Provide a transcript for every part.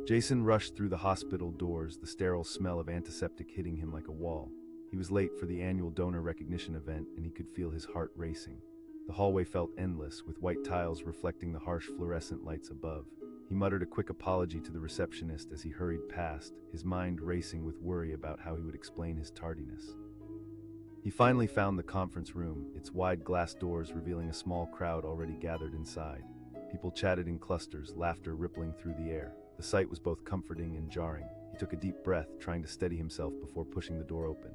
Jason rushed through the hospital doors, the sterile smell of antiseptic hitting him like a wall. He was late for the annual donor recognition event, and he could feel his heart racing. The hallway felt endless, with white tiles reflecting the harsh fluorescent lights above. He muttered a quick apology to the receptionist as he hurried past, his mind racing with worry about how he would explain his tardiness. He finally found the conference room, its wide glass doors revealing a small crowd already gathered inside. People chatted in clusters, laughter rippling through the air. The sight was both comforting and jarring. He took a deep breath, trying to steady himself before pushing the door open.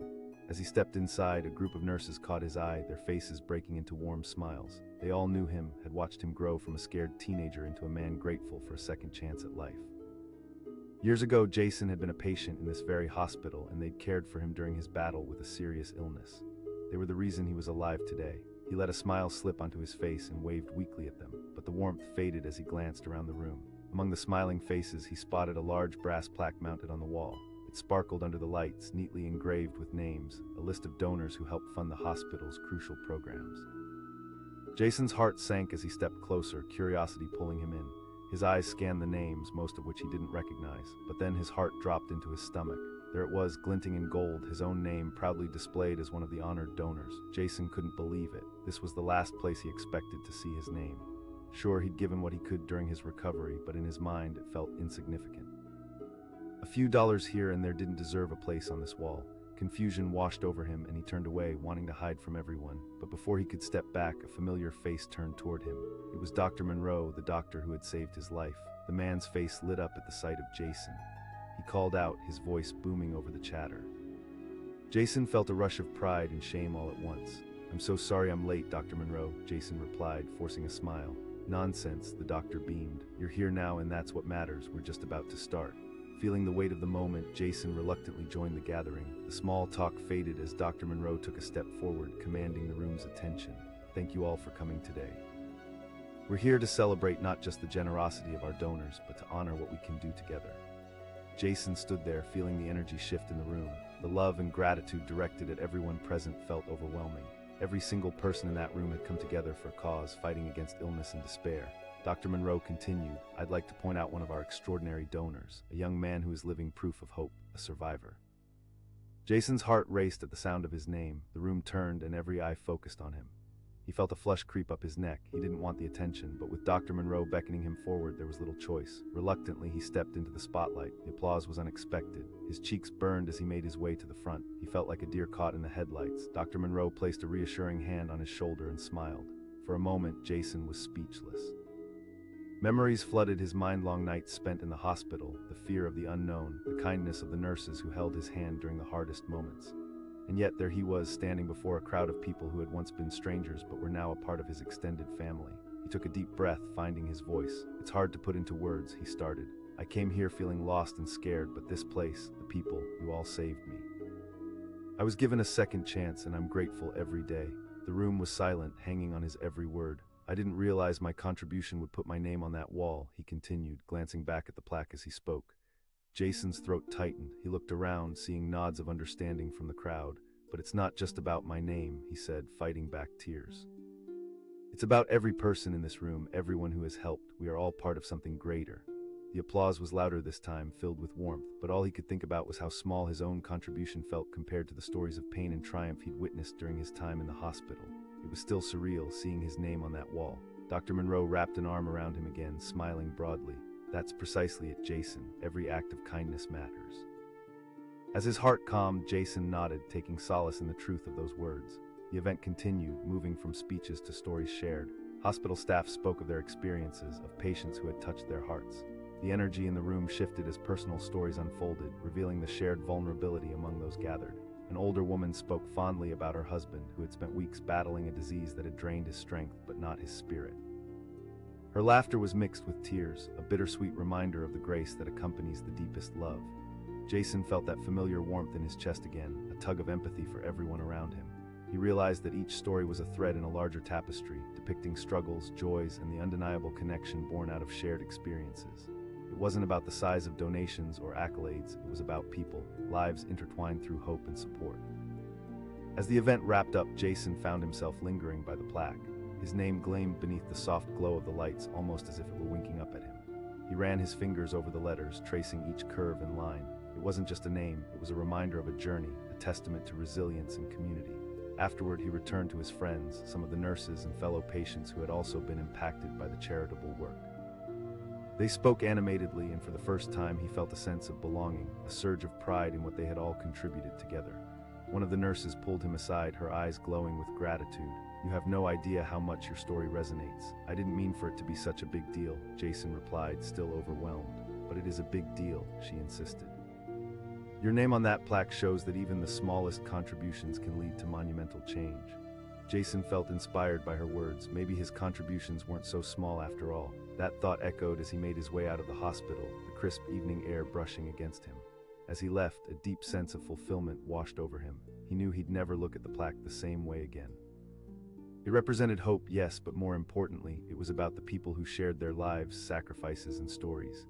As he stepped inside, a group of nurses caught his eye, their faces breaking into warm smiles. They all knew him, had watched him grow from a scared teenager into a man grateful for a second chance at life. Years ago, Jason had been a patient in this very hospital, and they'd cared for him during his battle with a serious illness. They were the reason he was alive today. He let a smile slip onto his face and waved weakly at them, but the warmth faded as he glanced around the room. Among the smiling faces, he spotted a large brass plaque mounted on the wall. It sparkled under the lights, neatly engraved with names, a list of donors who helped fund the hospital's crucial programs. Jason's heart sank as he stepped closer, curiosity pulling him in. His eyes scanned the names, most of which he didn't recognize, but then his heart dropped into his stomach. There it was, glinting in gold, his own name proudly displayed as one of the honored donors. Jason couldn't believe it. This was the last place he expected to see his name. Sure, he'd given what he could during his recovery, but in his mind it felt insignificant. A few dollars here and there didn't deserve a place on this wall. Confusion washed over him and he turned away, wanting to hide from everyone. But before he could step back, a familiar face turned toward him. It was Dr. Monroe, the doctor who had saved his life. The man's face lit up at the sight of Jason. He called out, his voice booming over the chatter. Jason felt a rush of pride and shame all at once. "I'm so sorry I'm late, Dr. Monroe," Jason replied, forcing a smile. "Nonsense," the doctor beamed. "You're here now and that's what matters. We're just about to start." Feeling the weight of the moment, Jason reluctantly joined the gathering. The small talk faded as Dr. Monroe took a step forward, commanding the room's attention. "Thank you all for coming today. We're here to celebrate not just the generosity of our donors, but to honor what we can do together." Jason stood there, feeling the energy shift in the room. The love and gratitude directed at everyone present felt overwhelming. Every single person in that room had come together for a cause, fighting against illness and despair. Dr. Monroe continued, "I'd like to point out one of our extraordinary donors, a young man who is living proof of hope, a survivor." Jason's heart raced at the sound of his name. The room turned and every eye focused on him. He felt a flush creep up his neck. He didn't want the attention, but with Dr. Monroe beckoning him forward, there was little choice. Reluctantly, he stepped into the spotlight. The applause was unexpected. His cheeks burned as he made his way to the front. He felt like a deer caught in the headlights. Dr. Monroe placed a reassuring hand on his shoulder and smiled. For a moment, Jason was speechless. Memories flooded his mind-long nights spent in the hospital, the fear of the unknown, the kindness of the nurses who held his hand during the hardest moments. And yet there he was, standing before a crowd of people who had once been strangers but were now a part of his extended family. He took a deep breath, finding his voice. "It's hard to put into words," he started. "I came here feeling lost and scared, but this place, the people, you all saved me. I was given a second chance and I'm grateful every day." The room was silent, hanging on his every word. "I didn't realize my contribution would put my name on that wall," he continued, glancing back at the plaque as he spoke. Jason's throat tightened. He looked around, seeing nods of understanding from the crowd. "But it's not just about my name," he said, fighting back tears. "It's about every person in this room, everyone who has helped. We are all part of something greater." The applause was louder this time, filled with warmth, but all he could think about was how small his own contribution felt compared to the stories of pain and triumph he'd witnessed during his time in the hospital. It was still surreal, seeing his name on that wall. Dr. Monroe wrapped an arm around him again, smiling broadly. "That's precisely it, Jason. Every act of kindness matters." As his heart calmed, Jason nodded, taking solace in the truth of those words. The event continued, moving from speeches to stories shared. Hospital staff spoke of their experiences, of patients who had touched their hearts. The energy in the room shifted as personal stories unfolded, revealing the shared vulnerability among those gathered. An older woman spoke fondly about her husband, who had spent weeks battling a disease that had drained his strength but not his spirit. Her laughter was mixed with tears, a bittersweet reminder of the grace that accompanies the deepest love. Jason felt that familiar warmth in his chest again, a tug of empathy for everyone around him. He realized that each story was a thread in a larger tapestry, depicting struggles, joys, and the undeniable connection born out of shared experiences. It wasn't about the size of donations or accolades, it was about people, lives intertwined through hope and support. As the event wrapped up, Jason found himself lingering by the plaque. His name gleamed beneath the soft glow of the lights, almost as if it were winking up at him. He ran his fingers over the letters, tracing each curve and line. It wasn't just a name, it was a reminder of a journey, a testament to resilience and community. Afterward, he returned to his friends, some of the nurses and fellow patients who had also been impacted by the charitable work. They spoke animatedly, and for the first time he felt a sense of belonging, a surge of pride in what they had all contributed together. One of the nurses pulled him aside, her eyes glowing with gratitude. "You have no idea how much your story resonates. I didn't mean for it to be such a big deal," Jason replied, still overwhelmed. "But it is a big deal," she insisted. "Your name on that plaque shows that even the smallest contributions can lead to monumental change." Jason felt inspired by her words. Maybe his contributions weren't so small after all. That thought echoed as he made his way out of the hospital, the crisp evening air brushing against him. As he left, a deep sense of fulfillment washed over him. He knew he'd never look at the plaque the same way again. It represented hope, yes, but more importantly, it was about the people who shared their lives, sacrifices, and stories.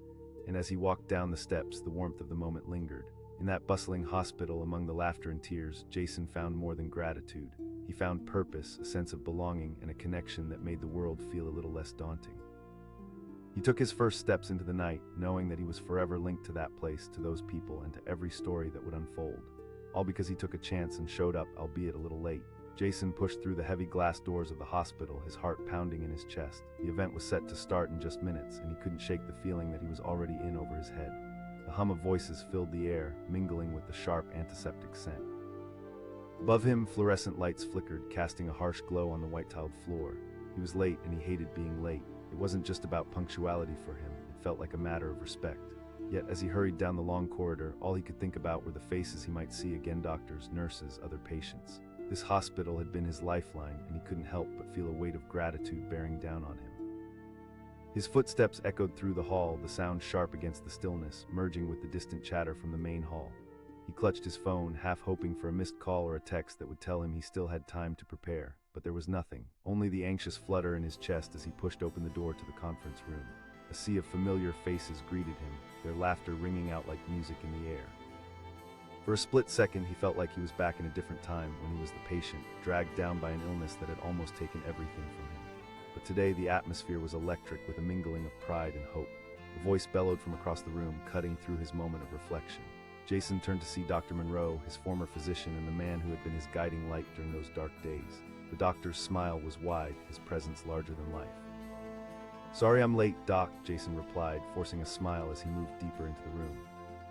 And as he walked down the steps, the warmth of the moment lingered. In that bustling hospital, among the laughter and tears, Jason found more than gratitude. He found purpose, a sense of belonging, and a connection that made the world feel a little less daunting. He took his first steps into the night, knowing that he was forever linked to that place, to those people, and to every story that would unfold. All because he took a chance and showed up, albeit a little late. Jason pushed through the heavy glass doors of the hospital, his heart pounding in his chest. The event was set to start in just minutes, and he couldn't shake the feeling that he was already in over his head. The hum of voices filled the air, mingling with the sharp antiseptic scent. Above him, fluorescent lights flickered, casting a harsh glow on the white-tiled floor. He was late, and he hated being late. It wasn't just about punctuality for him, it felt like a matter of respect. Yet as he hurried down the long corridor, all he could think about were the faces he might see again: doctors, nurses, other patients. This hospital had been his lifeline, and he couldn't help but feel a weight of gratitude bearing down on him. His footsteps echoed through the hall, the sound sharp against the stillness, merging with the distant chatter from the main hall. He clutched his phone, half hoping for a missed call or a text that would tell him he still had time to prepare. But there was nothing, only the anxious flutter in his chest as he pushed open the door to the conference room. A sea of familiar faces greeted him, their laughter ringing out like music in the air. For a split second, he felt like he was back in a different time, when he was the patient, dragged down by an illness that had almost taken everything from him. But today, the atmosphere was electric, with a mingling of pride and hope. A voice bellowed from across the room, cutting through his moment of reflection. Jason turned to see Dr. Monroe, his former physician and the man who had been his guiding light during those dark days. The doctor's smile was wide, his presence larger than life. "Sorry I'm late, Doc," Jason replied, forcing a smile as he moved deeper into the room.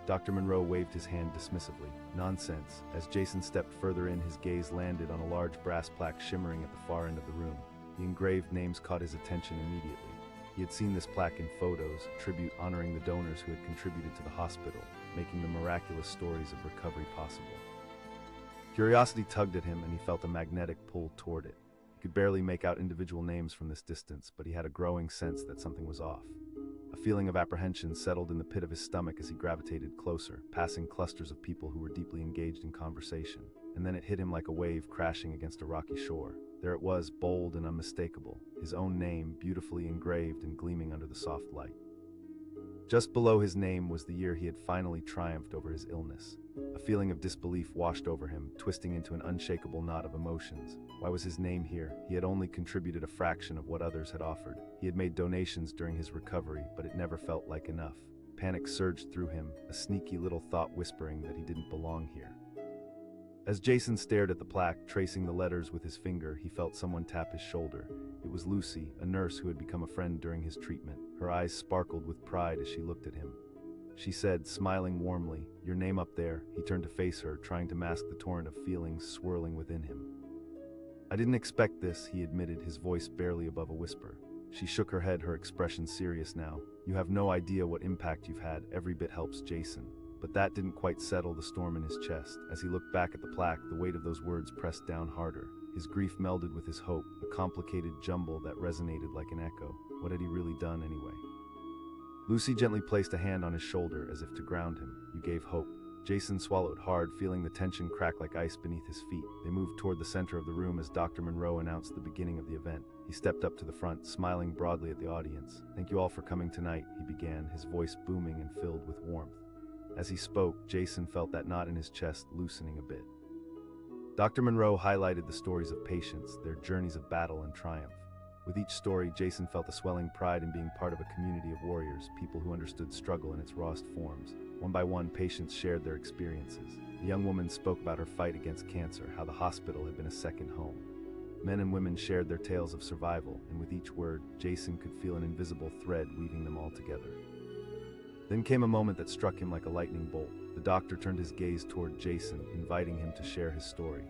Dr. Monroe waved his hand dismissively. "Nonsense." As Jason stepped further in, his gaze landed on a large brass plaque shimmering at the far end of the room. The engraved names caught his attention immediately. He had seen this plaque in photos, a tribute honoring the donors who had contributed to the hospital, making the miraculous stories of recovery possible. Curiosity tugged at him, and he felt a magnetic pull toward it. He could barely make out individual names from this distance, but he had a growing sense that something was off. A feeling of apprehension settled in the pit of his stomach as he gravitated closer, passing clusters of people who were deeply engaged in conversation. And then it hit him like a wave crashing against a rocky shore. There it was, bold and unmistakable, his own name beautifully engraved and gleaming under the soft light. Just below his name was the year he had finally triumphed over his illness. A feeling of disbelief washed over him, twisting into an unshakable knot of emotions. Why was his name here? He had only contributed a fraction of what others had offered. He had made donations during his recovery, but it never felt like enough. Panic surged through him, a sneaky little thought whispering that he didn't belong here. As Jason stared at the plaque, tracing the letters with his finger, he felt someone tap his shoulder. It was Lucy, a nurse who had become a friend during his treatment. Her eyes sparkled with pride as she looked at him. She said, smiling warmly, "Your name up there." He turned to face her, trying to mask the torrent of feelings swirling within him. "I didn't expect this," he admitted, his voice barely above a whisper. She shook her head, her expression serious now. "You have no idea what impact you've had. Every bit helps, Jason." But that didn't quite settle the storm in his chest. As he looked back at the plaque, the weight of those words pressed down harder. His grief melded with his hope, a complicated jumble that resonated like an echo. What had he really done anyway? Lucy gently placed a hand on his shoulder as if to ground him. "You gave hope." Jason swallowed hard, feeling the tension crack like ice beneath his feet. They moved toward the center of the room as Dr. Monroe announced the beginning of the event. He stepped up to the front, smiling broadly at the audience. "Thank you all for coming tonight," he began, his voice booming and filled with warmth. As he spoke, Jason felt that knot in his chest loosening a bit. Dr. Monroe highlighted the stories of patients, their journeys of battle and triumph. With each story, Jason felt a swelling pride in being part of a community of warriors, people who understood struggle in its rawest forms. One by one, patients shared their experiences. A young woman spoke about her fight against cancer, how the hospital had been a second home. Men and women shared their tales of survival, and with each word, Jason could feel an invisible thread weaving them all together. Then came a moment that struck him like a lightning bolt. The doctor turned his gaze toward Jason, inviting him to share his story.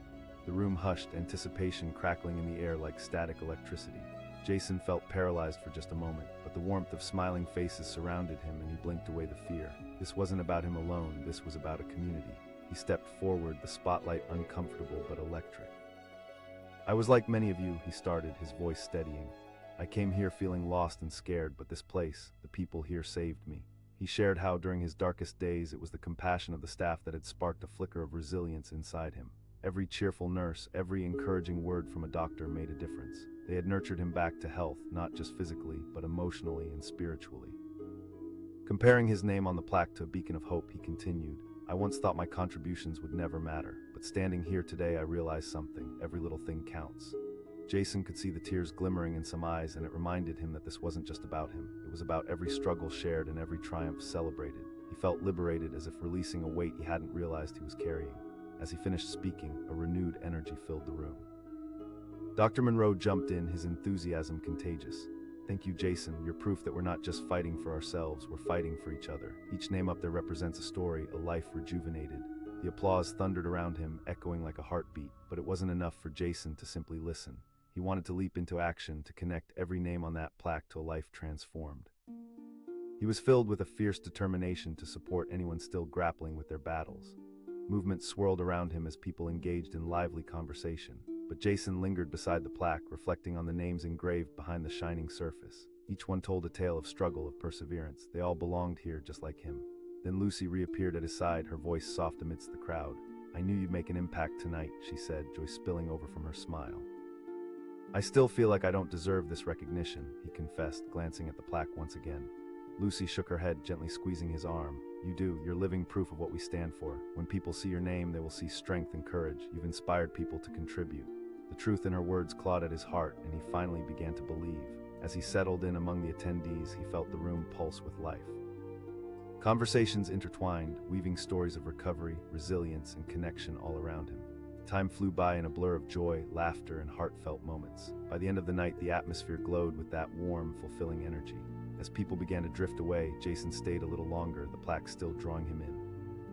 The room hushed, anticipation crackling in the air like static electricity. Jason felt paralyzed for just a moment, but the warmth of smiling faces surrounded him and he blinked away the fear. This wasn't about him alone, this was about a community. He stepped forward, the spotlight uncomfortable but electric. "I was like many of you," he started, his voice steadying. "I came here feeling lost and scared, but this place, the people here saved me." He shared how, during his darkest days, it was the compassion of the staff that had sparked a flicker of resilience inside him. Every cheerful nurse, every encouraging word from a doctor made a difference. They had nurtured him back to health, not just physically, but emotionally and spiritually. Comparing his name on the plaque to a beacon of hope, he continued, "I once thought my contributions would never matter, but standing here today I realized something. Every little thing counts." Jason could see the tears glimmering in some eyes, and it reminded him that this wasn't just about him. It was about every struggle shared and every triumph celebrated. He felt liberated, as if releasing a weight he hadn't realized he was carrying. As he finished speaking, a renewed energy filled the room. Dr. Monroe jumped in, his enthusiasm contagious. "Thank you, Jason. You're proof that we're not just fighting for ourselves, we're fighting for each other." Each name up there represents a story, a life rejuvenated. The applause thundered around him, echoing like a heartbeat, but it wasn't enough for Jason to simply listen. He wanted to leap into action, to connect every name on that plaque to a life transformed. He was filled with a fierce determination to support anyone still grappling with their battles. Movement swirled around him as people engaged in lively conversation. But Jason lingered beside the plaque, reflecting on the names engraved behind the shining surface. Each one told a tale of struggle, of perseverance. They all belonged here just like him. Then Lucy reappeared at his side, her voice soft amidst the crowd. "I knew you'd make an impact tonight," she said, joy spilling over from her smile. "I still feel like I don't deserve this recognition," he confessed, glancing at the plaque once again. Lucy shook her head, gently squeezing his arm. "You do. You're living proof of what we stand for. When people see your name, they will see strength and courage. You've inspired people to contribute." The truth in her words clawed at his heart, and he finally began to believe. As he settled in among the attendees, he felt the room pulse with life. Conversations intertwined, weaving stories of recovery, resilience, and connection all around him. Time flew by in a blur of joy, laughter, and heartfelt moments. By the end of the night, the atmosphere glowed with that warm, fulfilling energy. As people began to drift away, Jason stayed a little longer, the plaque still drawing him in.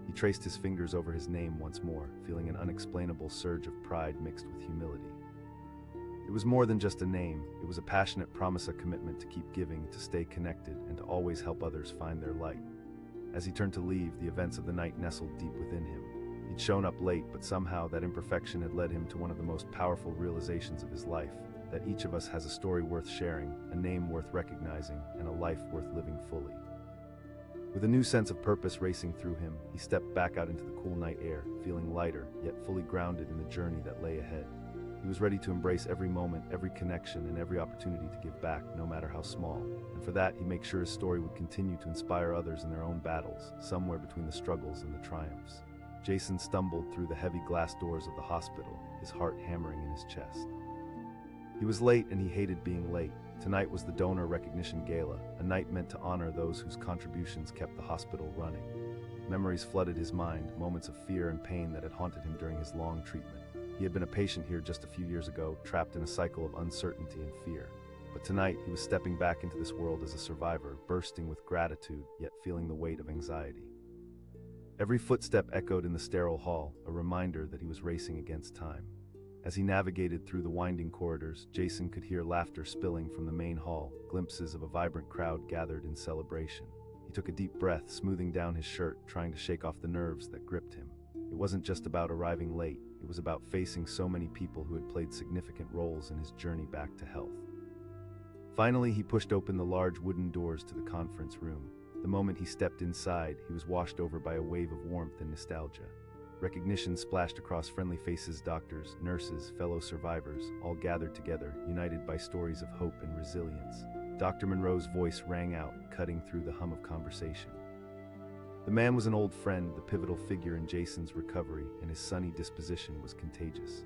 He traced his fingers over his name once more, feeling an unexplainable surge of pride mixed with humility. It was more than just a name. It was a passionate promise, a commitment to keep giving, to stay connected, and to always help others find their light. As he turned to leave, the events of the night nestled deep within him. He'd shown up late, but somehow that imperfection had led him to one of the most powerful realizations of his life, that each of us has a story worth sharing, a name worth recognizing, and a life worth living fully. With a new sense of purpose racing through him, he stepped back out into the cool night air, feeling lighter, yet fully grounded in the journey that lay ahead. He was ready to embrace every moment, every connection, and every opportunity to give back, no matter how small. And for that, he'd make sure his story would continue to inspire others in their own battles, somewhere between the struggles and the triumphs. Jason stumbled through the heavy glass doors of the hospital, his heart hammering in his chest. He was late, and he hated being late. Tonight was the Donor Recognition Gala, a night meant to honor those whose contributions kept the hospital running. Memories flooded his mind, moments of fear and pain that had haunted him during his long treatment. He had been a patient here just a few years ago, trapped in a cycle of uncertainty and fear. But tonight, he was stepping back into this world as a survivor, bursting with gratitude, yet feeling the weight of anxiety. Every footstep echoed in the sterile hall, a reminder that he was racing against time. As he navigated through the winding corridors, Jason could hear laughter spilling from the main hall, glimpses of a vibrant crowd gathered in celebration. He took a deep breath, smoothing down his shirt, trying to shake off the nerves that gripped him. It wasn't just about arriving late, it was about facing so many people who had played significant roles in his journey back to health. Finally, he pushed open the large wooden doors to the conference room. The moment he stepped inside, he was washed over by a wave of warmth and nostalgia. Recognition splashed across friendly faces, doctors, nurses, fellow survivors, all gathered together, united by stories of hope and resilience. Dr. Monroe's voice rang out, cutting through the hum of conversation. The man was an old friend, the pivotal figure in Jason's recovery, and his sunny disposition was contagious.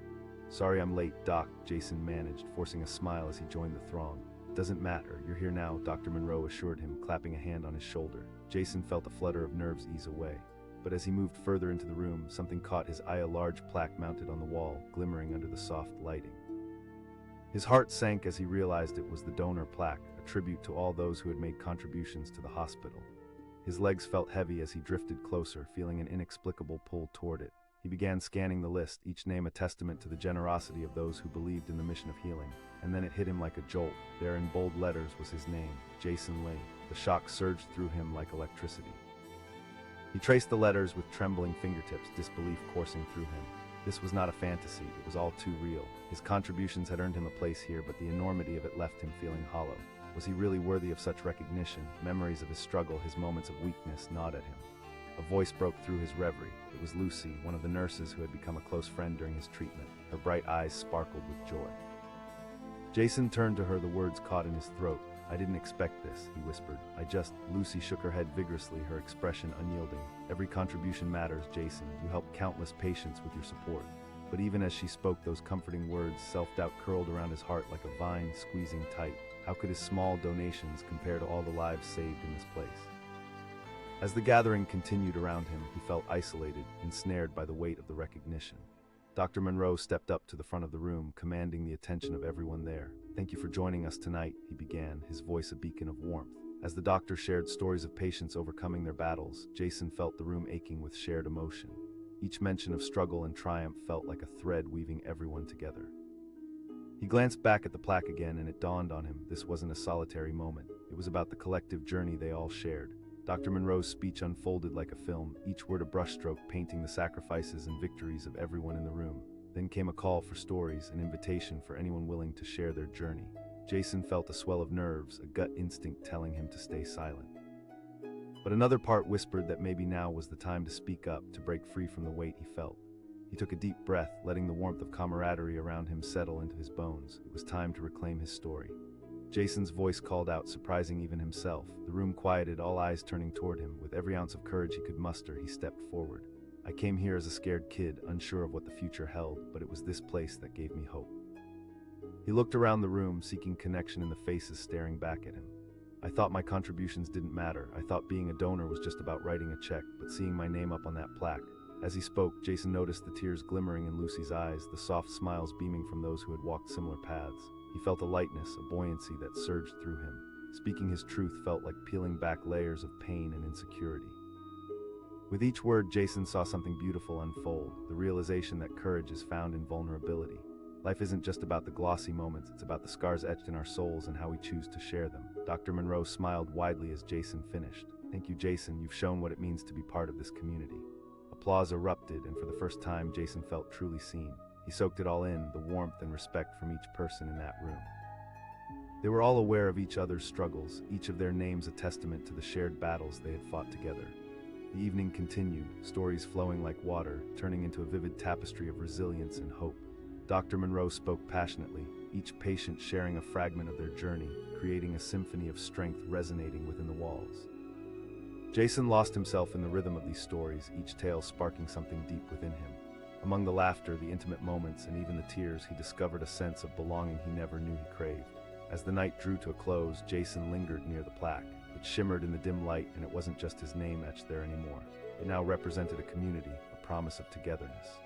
"Sorry I'm late, Doc," Jason managed, forcing a smile as he joined the throng. "Doesn't matter, you're here now," Dr. Monroe assured him, clapping a hand on his shoulder. Jason felt a flutter of nerves ease away. But as he moved further into the room, something caught his eye, a large plaque mounted on the wall, glimmering under the soft lighting. His heart sank as he realized it was the donor plaque, a tribute to all those who had made contributions to the hospital. His legs felt heavy as he drifted closer, feeling an inexplicable pull toward it. He began scanning the list, each name a testament to the generosity of those who believed in the mission of healing. And then it hit him like a jolt. There in bold letters was his name, Jason Lee. The shock surged through him like electricity. He traced the letters with trembling fingertips, disbelief coursing through him. This was not a fantasy, it was all too real. His contributions had earned him a place here, but the enormity of it left him feeling hollow. Was he really worthy of such recognition? Memories of his struggle, his moments of weakness, gnawed at him. A voice broke through his reverie. It was Lucy, one of the nurses who had become a close friend during his treatment. Her bright eyes sparkled with joy. Jason turned to her, the words caught in his throat. "I didn't expect this," he whispered. Lucy shook her head vigorously, her expression unyielding. "Every contribution matters, Jason. You helped countless patients with your support." But even as she spoke those comforting words, self-doubt curled around his heart like a vine squeezing tight. How could his small donations compare to all the lives saved in this place? As the gathering continued around him, he felt isolated, ensnared by the weight of the recognition. Dr. Monroe stepped up to the front of the room, commanding the attention of everyone there. "Thank you for joining us tonight," he began, his voice a beacon of warmth. As the doctor shared stories of patients overcoming their battles, Jason felt the room aching with shared emotion. Each mention of struggle and triumph felt like a thread weaving everyone together. He glanced back at the plaque again, and it dawned on him this wasn't a solitary moment. It was about the collective journey they all shared. Dr. Monroe's speech unfolded like a film, each word a brushstroke painting the sacrifices and victories of everyone in the room. Then came a call for stories, an invitation for anyone willing to share their journey. Jason felt a swell of nerves, a gut instinct telling him to stay silent. But another part whispered that maybe now was the time to speak up, to break free from the weight he felt. He took a deep breath, letting the warmth of camaraderie around him settle into his bones. It was time to reclaim his story. Jason's voice called out, surprising even himself. The room quieted, all eyes turning toward him. With every ounce of courage he could muster, he stepped forward. "I came here as a scared kid, unsure of what the future held, but it was this place that gave me hope." He looked around the room, seeking connection in the faces staring back at him. "I thought my contributions didn't matter. I thought being a donor was just about writing a check, but seeing my name up on that plaque." As he spoke, Jason noticed the tears glimmering in Lucy's eyes, the soft smiles beaming from those who had walked similar paths. He felt a lightness, a buoyancy that surged through him. Speaking his truth felt like peeling back layers of pain and insecurity. With each word, Jason saw something beautiful unfold, the realization that courage is found in vulnerability. Life isn't just about the glossy moments, it's about the scars etched in our souls and how we choose to share them. Dr. Monroe smiled widely as Jason finished. "Thank you, Jason. You've shown what it means to be part of this community." Applause erupted, and for the first time, Jason felt truly seen. He soaked it all in, the warmth and respect from each person in that room. They were all aware of each other's struggles, each of their names a testament to the shared battles they had fought together. The evening continued, stories flowing like water, turning into a vivid tapestry of resilience and hope. Dr. Monroe spoke passionately, each patient sharing a fragment of their journey, creating a symphony of strength resonating within the walls. Jason lost himself in the rhythm of these stories, each tale sparking something deep within him. Among the laughter, the intimate moments, and even the tears, he discovered a sense of belonging he never knew he craved. As the night drew to a close, Jason lingered near the plaque. It shimmered in the dim light, and it wasn't just his name etched there anymore. It now represented a community, a promise of togetherness.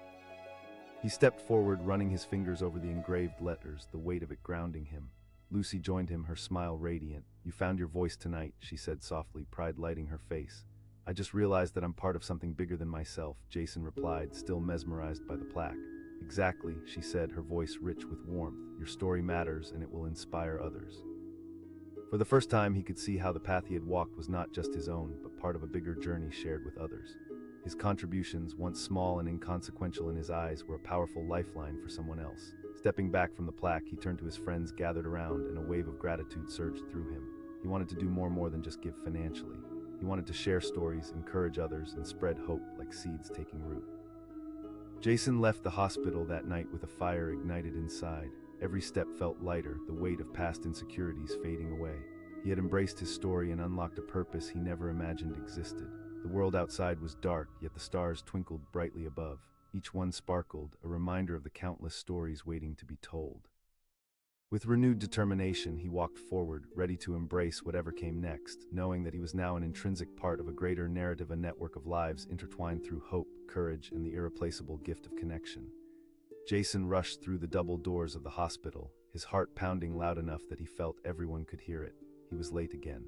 He stepped forward, running his fingers over the engraved letters, the weight of it grounding him. Lucy joined him, her smile radiant. "You found your voice tonight," she said softly, pride lighting her face. "I just realized that I'm part of something bigger than myself," Jason replied, still mesmerized by the plaque. "Exactly," she said, her voice rich with warmth. "Your story matters, and it will inspire others." For the first time, he could see how the path he had walked was not just his own, but part of a bigger journey shared with others. His contributions, once small and inconsequential in his eyes, were a powerful lifeline for someone else. Stepping back from the plaque, he turned to his friends gathered around, and a wave of gratitude surged through him. He wanted to do more than just give financially. He wanted to share stories, encourage others, and spread hope like seeds taking root. Jason left the hospital that night with a fire ignited inside. Every step felt lighter, the weight of past insecurities fading away. He had embraced his story and unlocked a purpose he never imagined existed. The world outside was dark, yet the stars twinkled brightly above. Each one sparkled, a reminder of the countless stories waiting to be told. With renewed determination, he walked forward, ready to embrace whatever came next, knowing that he was now an intrinsic part of a greater narrative, a network of lives intertwined through hope, courage, and the irreplaceable gift of connection. Jason rushed through the double doors of the hospital, his heart pounding loud enough that he felt everyone could hear it. He was late again.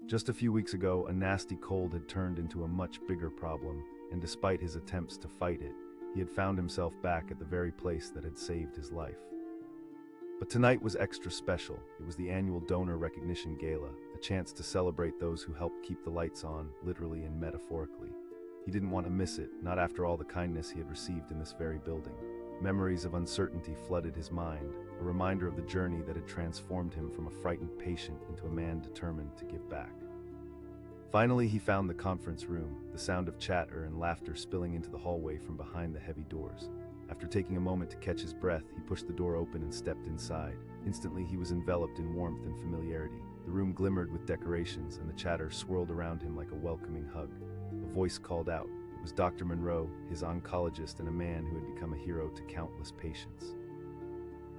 Just a few weeks ago, a nasty cold had turned into a much bigger problem, and despite his attempts to fight it, he had found himself back at the very place that had saved his life. But tonight was extra special. It was the annual Donor Recognition Gala, a chance to celebrate those who helped keep the lights on, literally and metaphorically. He didn't want to miss it, not after all the kindness he had received in this very building. Memories of uncertainty flooded his mind, a reminder of the journey that had transformed him from a frightened patient into a man determined to give back. Finally, he found the conference room, the sound of chatter and laughter spilling into the hallway from behind the heavy doors. After taking a moment to catch his breath, he pushed the door open and stepped inside. Instantly, he was enveloped in warmth and familiarity. The room glimmered with decorations, and the chatter swirled around him like a welcoming hug. A voice called out. It was Dr. Monroe, his oncologist and a man who had become a hero to countless patients.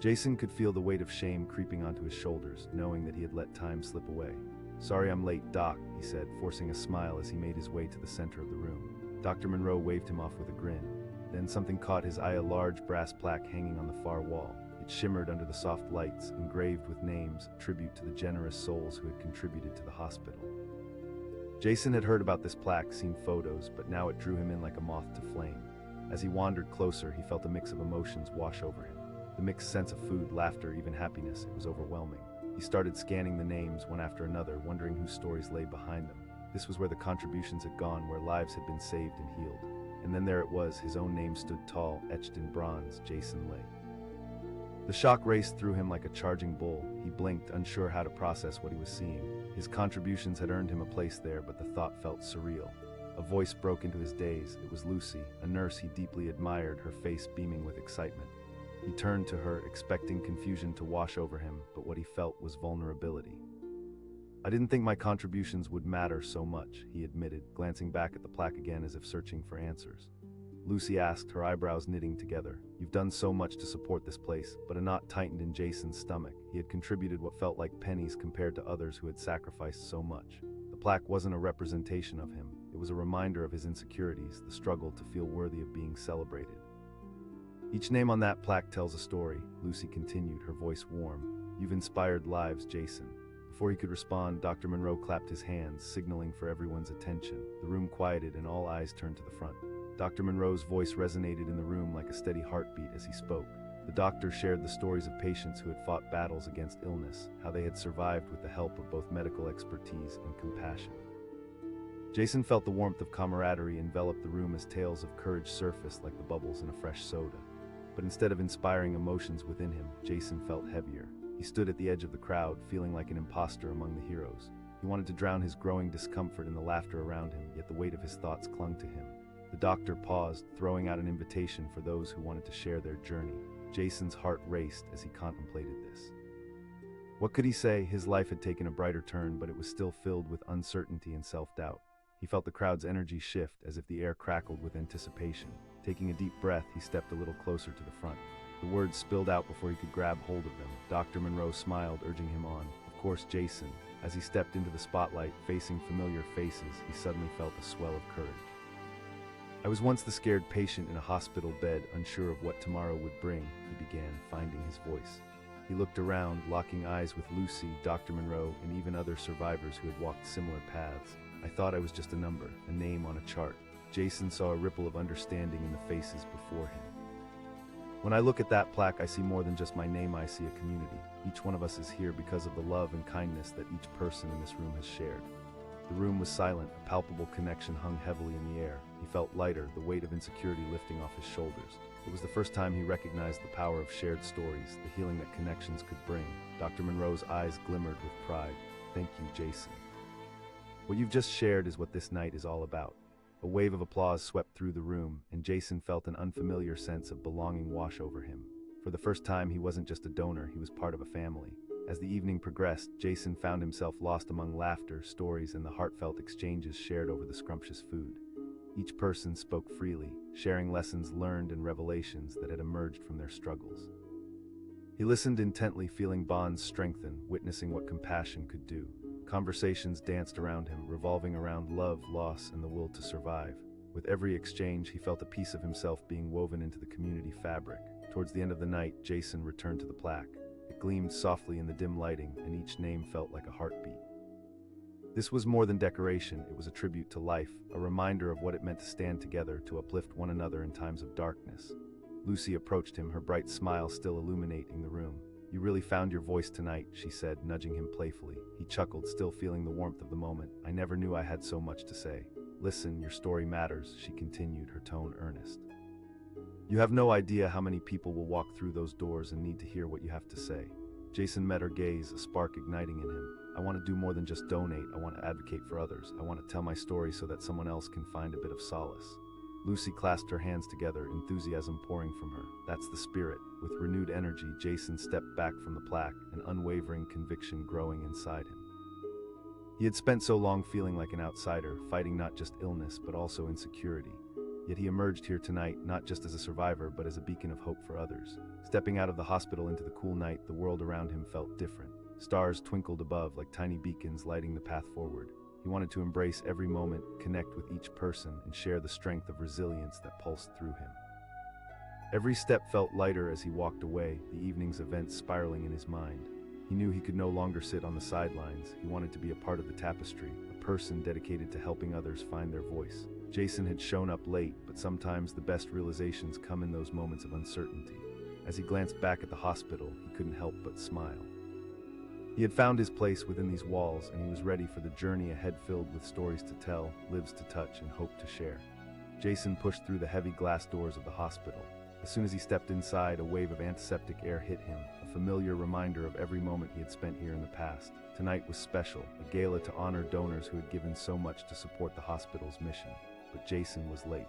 Jason could feel the weight of shame creeping onto his shoulders, knowing that he had let time slip away. "Sorry I'm late, Doc," he said, forcing a smile as he made his way to the center of the room. Dr. Monroe waved him off with a grin. Then something caught his eye, a large brass plaque hanging on the far wall. It shimmered under the soft lights, engraved with names, a tribute to the generous souls who had contributed to the hospital. Jason had heard about this plaque, seen photos, but now it drew him in like a moth to flame. As he wandered closer, he felt a mix of emotions wash over him. The mixed sense of food, laughter, even happiness. It was overwhelming. He started scanning the names one after another, wondering whose stories lay behind them. This was where the contributions had gone, where lives had been saved and healed. And then there it was, his own name stood tall, etched in bronze, Jason Lay. The shock raced through him like a charging bull. He blinked, unsure how to process what he was seeing. His contributions had earned him a place there, but the thought felt surreal. A voice broke into his daze. It was Lucy, a nurse he deeply admired, her face beaming with excitement. He turned to her, expecting confusion to wash over him, but what he felt was vulnerability. "I didn't think my contributions would matter so much," he admitted, glancing back at the plaque again as if searching for answers. Lucy asked, her eyebrows knitting together. "You've done so much to support this place," but a knot tightened in Jason's stomach. He had contributed what felt like pennies compared to others who had sacrificed so much. The plaque wasn't a representation of him. It was a reminder of his insecurities, the struggle to feel worthy of being celebrated. "Each name on that plaque tells a story," Lucy continued, her voice warm. "You've inspired lives, Jason." Before he could respond, Dr. Monroe clapped his hands, signaling for everyone's attention. The room quieted and all eyes turned to the front. Dr. Monroe's voice resonated in the room like a steady heartbeat as he spoke. The doctor shared the stories of patients who had fought battles against illness, how they had survived with the help of both medical expertise and compassion. Jason felt the warmth of camaraderie envelop the room as tales of courage surfaced like the bubbles in a fresh soda. But instead of inspiring emotions within him, Jason felt heavier. He stood at the edge of the crowd, feeling like an imposter among the heroes. He wanted to drown his growing discomfort in the laughter around him, yet the weight of his thoughts clung to him. The doctor paused, throwing out an invitation for those who wanted to share their journey. Jason's heart raced as he contemplated this. What could he say? His life had taken a brighter turn, but it was still filled with uncertainty and self-doubt. He felt the crowd's energy shift, as if the air crackled with anticipation. Taking a deep breath, he stepped a little closer to the front. The words spilled out before he could grab hold of them. Dr. Monroe smiled, urging him on. Of course, Jason. As he stepped into the spotlight, facing familiar faces, he suddenly felt a swell of courage. "I was once the scared patient in a hospital bed, unsure of what tomorrow would bring," he began, finding his voice. He looked around, locking eyes with Lucy, Dr. Monroe, and even other survivors who had walked similar paths. "I thought I was just a number, a name on a chart." Jason saw a ripple of understanding in the faces before him. "When I look at that plaque, I see more than just my name. I see a community. Each one of us is here because of the love and kindness that each person in this room has shared." The room was silent, a palpable connection hung heavily in the air. He felt lighter, the weight of insecurity lifting off his shoulders. It was the first time he recognized the power of shared stories, the healing that connections could bring. Dr. Monroe's eyes glimmered with pride. "Thank you, Jason. What you've just shared is what this night is all about." A wave of applause swept through the room, and Jason felt an unfamiliar sense of belonging wash over him. For the first time, he wasn't just a donor, he was part of a family. As the evening progressed, Jason found himself lost among laughter, stories, and the heartfelt exchanges shared over the scrumptious food. Each person spoke freely, sharing lessons learned and revelations that had emerged from their struggles. He listened intently, feeling bonds strengthen, witnessing what compassion could do. Conversations danced around him, revolving around love, loss, and the will to survive. With every exchange, he felt a piece of himself being woven into the community fabric. Towards the end of the night, Jason returned to the plaque. It gleamed softly in the dim lighting, and each name felt like a heartbeat. This was more than decoration, it was a tribute to life, a reminder of what it meant to stand together, to uplift one another in times of darkness. Lucy approached him, her bright smile still illuminating the room. "You really found your voice tonight," she said, nudging him playfully. He chuckled, still feeling the warmth of the moment. "I never knew I had so much to say." "Listen, your story matters," she continued, her tone earnest. "You have no idea how many people will walk through those doors and need to hear what you have to say." Jason met her gaze, a spark igniting in him. "I want to do more than just donate, I want to advocate for others. I want to tell my story so that someone else can find a bit of solace." Lucy clasped her hands together, enthusiasm pouring from her. "That's the spirit." With renewed energy, Jason stepped back from the plaque, an unwavering conviction growing inside him. He had spent so long feeling like an outsider, fighting not just illness but also insecurity. Yet he emerged here tonight, not just as a survivor, but as a beacon of hope for others. Stepping out of the hospital into the cool night, the world around him felt different. Stars twinkled above like tiny beacons, lighting the path forward. He wanted to embrace every moment, connect with each person, and share the strength of resilience that pulsed through him. Every step felt lighter as he walked away, the evening's events spiraling in his mind. He knew he could no longer sit on the sidelines. He wanted to be a part of the tapestry, a person dedicated to helping others find their voice. Jason had shown up late, but sometimes the best realizations come in those moments of uncertainty. As he glanced back at the hospital, he couldn't help but smile. He had found his place within these walls, and he was ready for the journey ahead, filled with stories to tell, lives to touch, and hope to share. Jason pushed through the heavy glass doors of the hospital. As soon as he stepped inside, a wave of antiseptic air hit him, a familiar reminder of every moment he had spent here in the past. Tonight was special, a gala to honor donors who had given so much to support the hospital's mission. But Jason was late.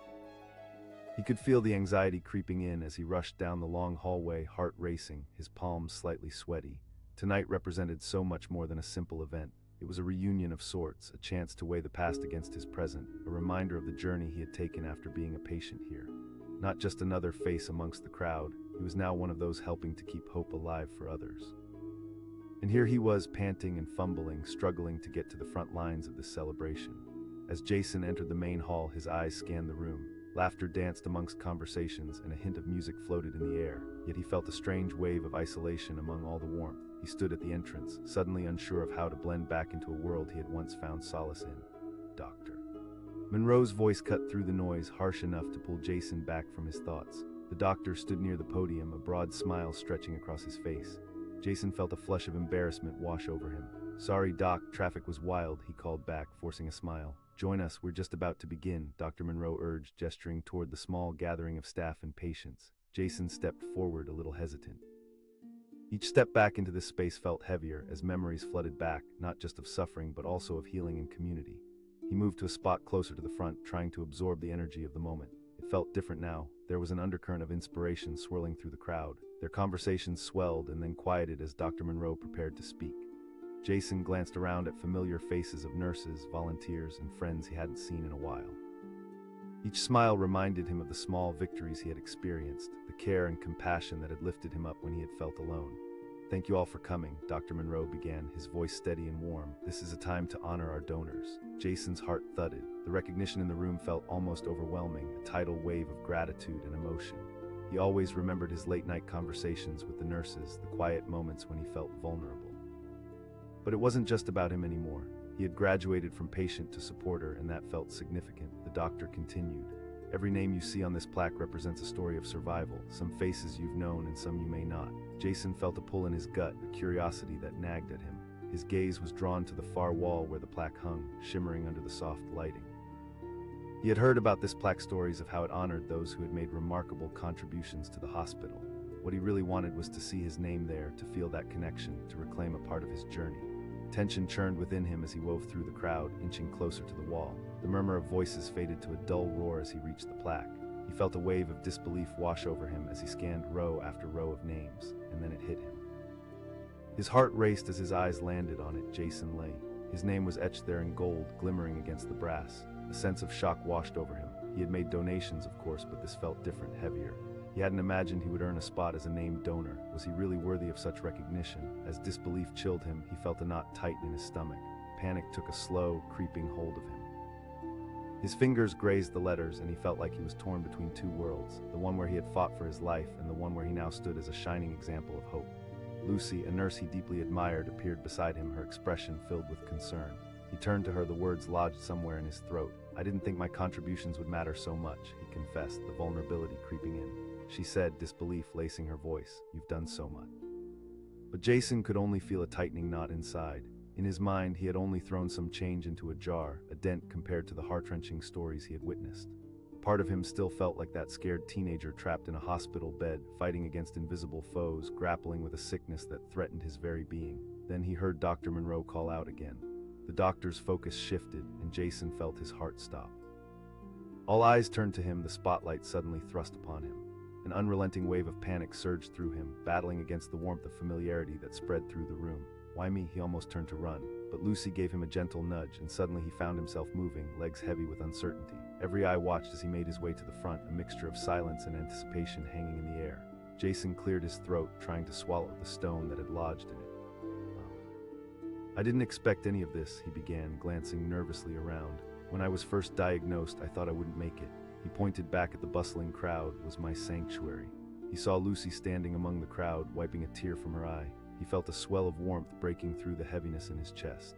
He could feel the anxiety creeping in as he rushed down the long hallway, heart racing, his palms slightly sweaty. Tonight represented so much more than a simple event. It was a reunion of sorts, a chance to weigh the past against his present, a reminder of the journey he had taken after being a patient here. Not just another face amongst the crowd, he was now one of those helping to keep hope alive for others. And here he was, panting and fumbling, struggling to get to the front lines of this celebration. As Jason entered the main hall, his eyes scanned the room. Laughter danced amongst conversations, and a hint of music floated in the air. Yet he felt a strange wave of isolation among all the warmth. He stood at the entrance, suddenly unsure of how to blend back into a world he had once found solace in. "Doctor." Monroe's voice cut through the noise, harsh enough to pull Jason back from his thoughts. The doctor stood near the podium, a broad smile stretching across his face. Jason felt a flush of embarrassment wash over him. "Sorry, Doc, traffic was wild," he called back, forcing a smile. "Join us, we're just about to begin," Dr. Monroe urged, gesturing toward the small gathering of staff and patients. Jason stepped forward, a little hesitant. Each step back into this space felt heavier, as memories flooded back, not just of suffering but also of healing and community. He moved to a spot closer to the front, trying to absorb the energy of the moment. It felt different now. There was an undercurrent of inspiration swirling through the crowd. Their conversations swelled and then quieted as Dr. Monroe prepared to speak. Jason glanced around at familiar faces of nurses, volunteers, and friends he hadn't seen in a while. Each smile reminded him of the small victories he had experienced, the care and compassion that had lifted him up when he had felt alone. "Thank you all for coming," Dr. Monroe began, his voice steady and warm. "This is a time to honor our donors." Jason's heart thudded. The recognition in the room felt almost overwhelming, a tidal wave of gratitude and emotion. He always remembered his late-night conversations with the nurses, the quiet moments when he felt vulnerable. But it wasn't just about him anymore. He had graduated from patient to supporter, and that felt significant. The doctor continued. "Every name you see on this plaque represents a story of survival, some faces you've known and some you may not." Jason felt a pull in his gut, a curiosity that nagged at him. His gaze was drawn to the far wall where the plaque hung, shimmering under the soft lighting. He had heard about this plaque, stories of how it honored those who had made remarkable contributions to the hospital. What he really wanted was to see his name there, to feel that connection, to reclaim a part of his journey. Tension churned within him as he wove through the crowd, inching closer to the wall. The murmur of voices faded to a dull roar as he reached the plaque. He felt a wave of disbelief wash over him as he scanned row after row of names, and then it hit him. His heart raced as his eyes landed on it. Jason Lay. His name was etched there in gold, glimmering against the brass. A sense of shock washed over him. He had made donations, of course, but this felt different, heavier. He hadn't imagined he would earn a spot as a named donor. Was he really worthy of such recognition? As disbelief chilled him, he felt a knot tighten in his stomach. Panic took a slow, creeping hold of him. His fingers grazed the letters, and he felt like he was torn between two worlds, the one where he had fought for his life and the one where he now stood as a shining example of hope. Lucy, a nurse he deeply admired, appeared beside him, her expression filled with concern. He turned to her, the words lodged somewhere in his throat. "I didn't think my contributions would matter so much," he confessed, the vulnerability creeping in. She said, disbelief lacing her voice, "You've done so much." But Jason could only feel a tightening knot inside. In his mind, he had only thrown some change into a jar, a dent compared to the heart-wrenching stories he had witnessed. Part of him still felt like that scared teenager trapped in a hospital bed, fighting against invisible foes, grappling with a sickness that threatened his very being. Then he heard Dr. Monroe call out again. The doctor's focus shifted, and Jason felt his heart stop. All eyes turned to him, the spotlight suddenly thrust upon him. An unrelenting wave of panic surged through him, battling against the warmth of familiarity that spread through the room. "Why me?" He almost turned to run, but Lucy gave him a gentle nudge, and suddenly he found himself moving, legs heavy with uncertainty. Every eye watched as he made his way to the front, a mixture of silence and anticipation hanging in the air. Jason cleared his throat, trying to swallow the stone that had lodged in it. "I didn't expect any of this," he began, glancing nervously around. "When I was first diagnosed, I thought I wouldn't make it." He pointed back at the bustling crowd. "Was my sanctuary." He saw Lucy standing among the crowd, wiping a tear from her eye. He felt a swell of warmth breaking through the heaviness in his chest.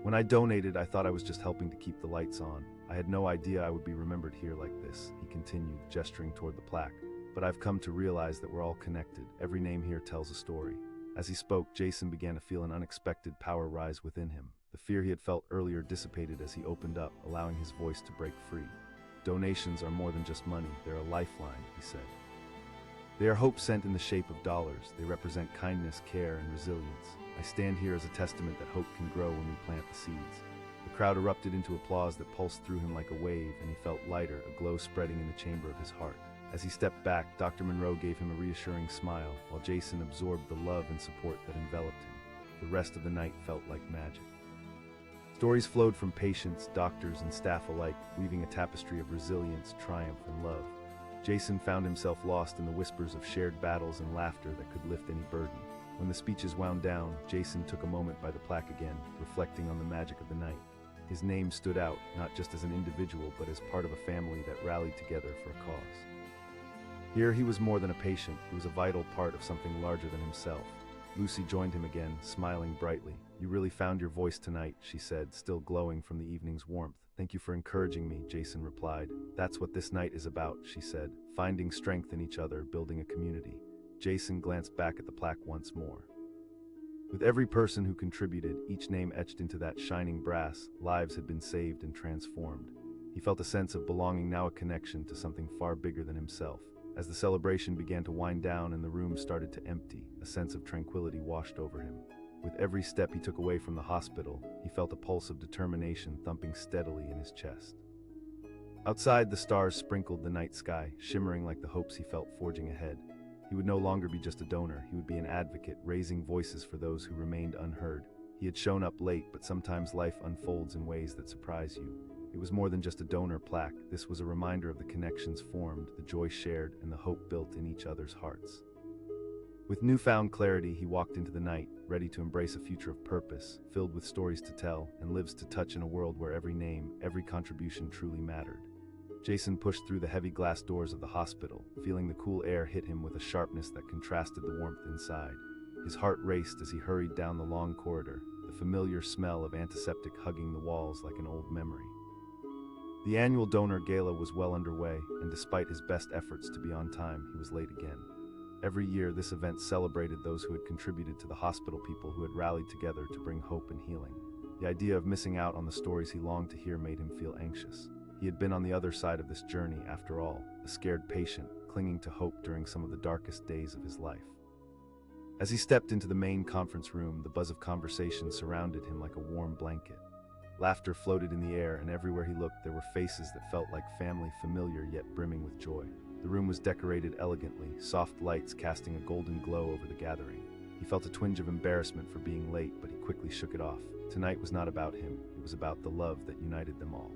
"When I donated, I thought I was just helping to keep the lights on. I had no idea I would be remembered here like this," he continued, gesturing toward the plaque. "But I've come to realize that we're all connected. Every name here tells a story." As he spoke, Jason began to feel an unexpected power rise within him. The fear he had felt earlier dissipated as he opened up, allowing his voice to break free. "Donations are more than just money, they're a lifeline," he said. "They are hope sent in the shape of dollars. They represent kindness, care, and resilience. I stand here as a testament that hope can grow when we plant the seeds." The crowd erupted into applause that pulsed through him like a wave, and he felt lighter, a glow spreading in the chamber of his heart. As he stepped back, Dr. Monroe gave him a reassuring smile, while Jason absorbed the love and support that enveloped him. The rest of the night felt like magic. Stories flowed from patients, doctors, and staff alike, weaving a tapestry of resilience, triumph, and love. Jason found himself lost in the whispers of shared battles and laughter that could lift any burden. When the speeches wound down, Jason took a moment by the plaque again, reflecting on the magic of the night. His name stood out, not just as an individual, but as part of a family that rallied together for a cause. Here he was more than a patient, he was a vital part of something larger than himself. Lucy joined him again, smiling brightly. "You really found your voice tonight," she said, still glowing from the evening's warmth. "Thank you for encouraging me," Jason replied. "That's what this night is about," she said, "finding strength in each other, building a community." Jason glanced back at the plaque once more. With every person who contributed, each name etched into that shining brass, lives had been saved and transformed. He felt a sense of belonging, now a connection to something far bigger than himself. As the celebration began to wind down and the room started to empty, a sense of tranquility washed over him. With every step he took away from the hospital, he felt a pulse of determination thumping steadily in his chest. Outside, the stars sprinkled the night sky, shimmering like the hopes he felt forging ahead. He would no longer be just a donor, he would be an advocate, raising voices for those who remained unheard. He had shown up late, but sometimes life unfolds in ways that surprise you. It was more than just a donor plaque. This was a reminder of the connections formed, the joy shared, and the hope built in each other's hearts. With newfound clarity, he walked into the night, ready to embrace a future of purpose, filled with stories to tell and lives to touch in a world where every name, every contribution truly mattered. Jason pushed through the heavy glass doors of the hospital, feeling the cool air hit him with a sharpness that contrasted the warmth inside. His heart raced as he hurried down the long corridor, the familiar smell of antiseptic hugging the walls like an old memory. The annual donor gala was well underway, and despite his best efforts to be on time, he was late again. Every year, this event celebrated those who had contributed to the hospital, people who had rallied together to bring hope and healing. The idea of missing out on the stories he longed to hear made him feel anxious. He had been on the other side of this journey, after all, a scared patient, clinging to hope during some of the darkest days of his life. As he stepped into the main conference room, the buzz of conversation surrounded him like a warm blanket. Laughter floated in the air, and everywhere he looked there were faces that felt like family, familiar yet brimming with joy. The room was decorated elegantly, soft lights casting a golden glow over the gathering. He felt a twinge of embarrassment for being late, but he quickly shook it off. Tonight was not about him, it was about the love that united them all.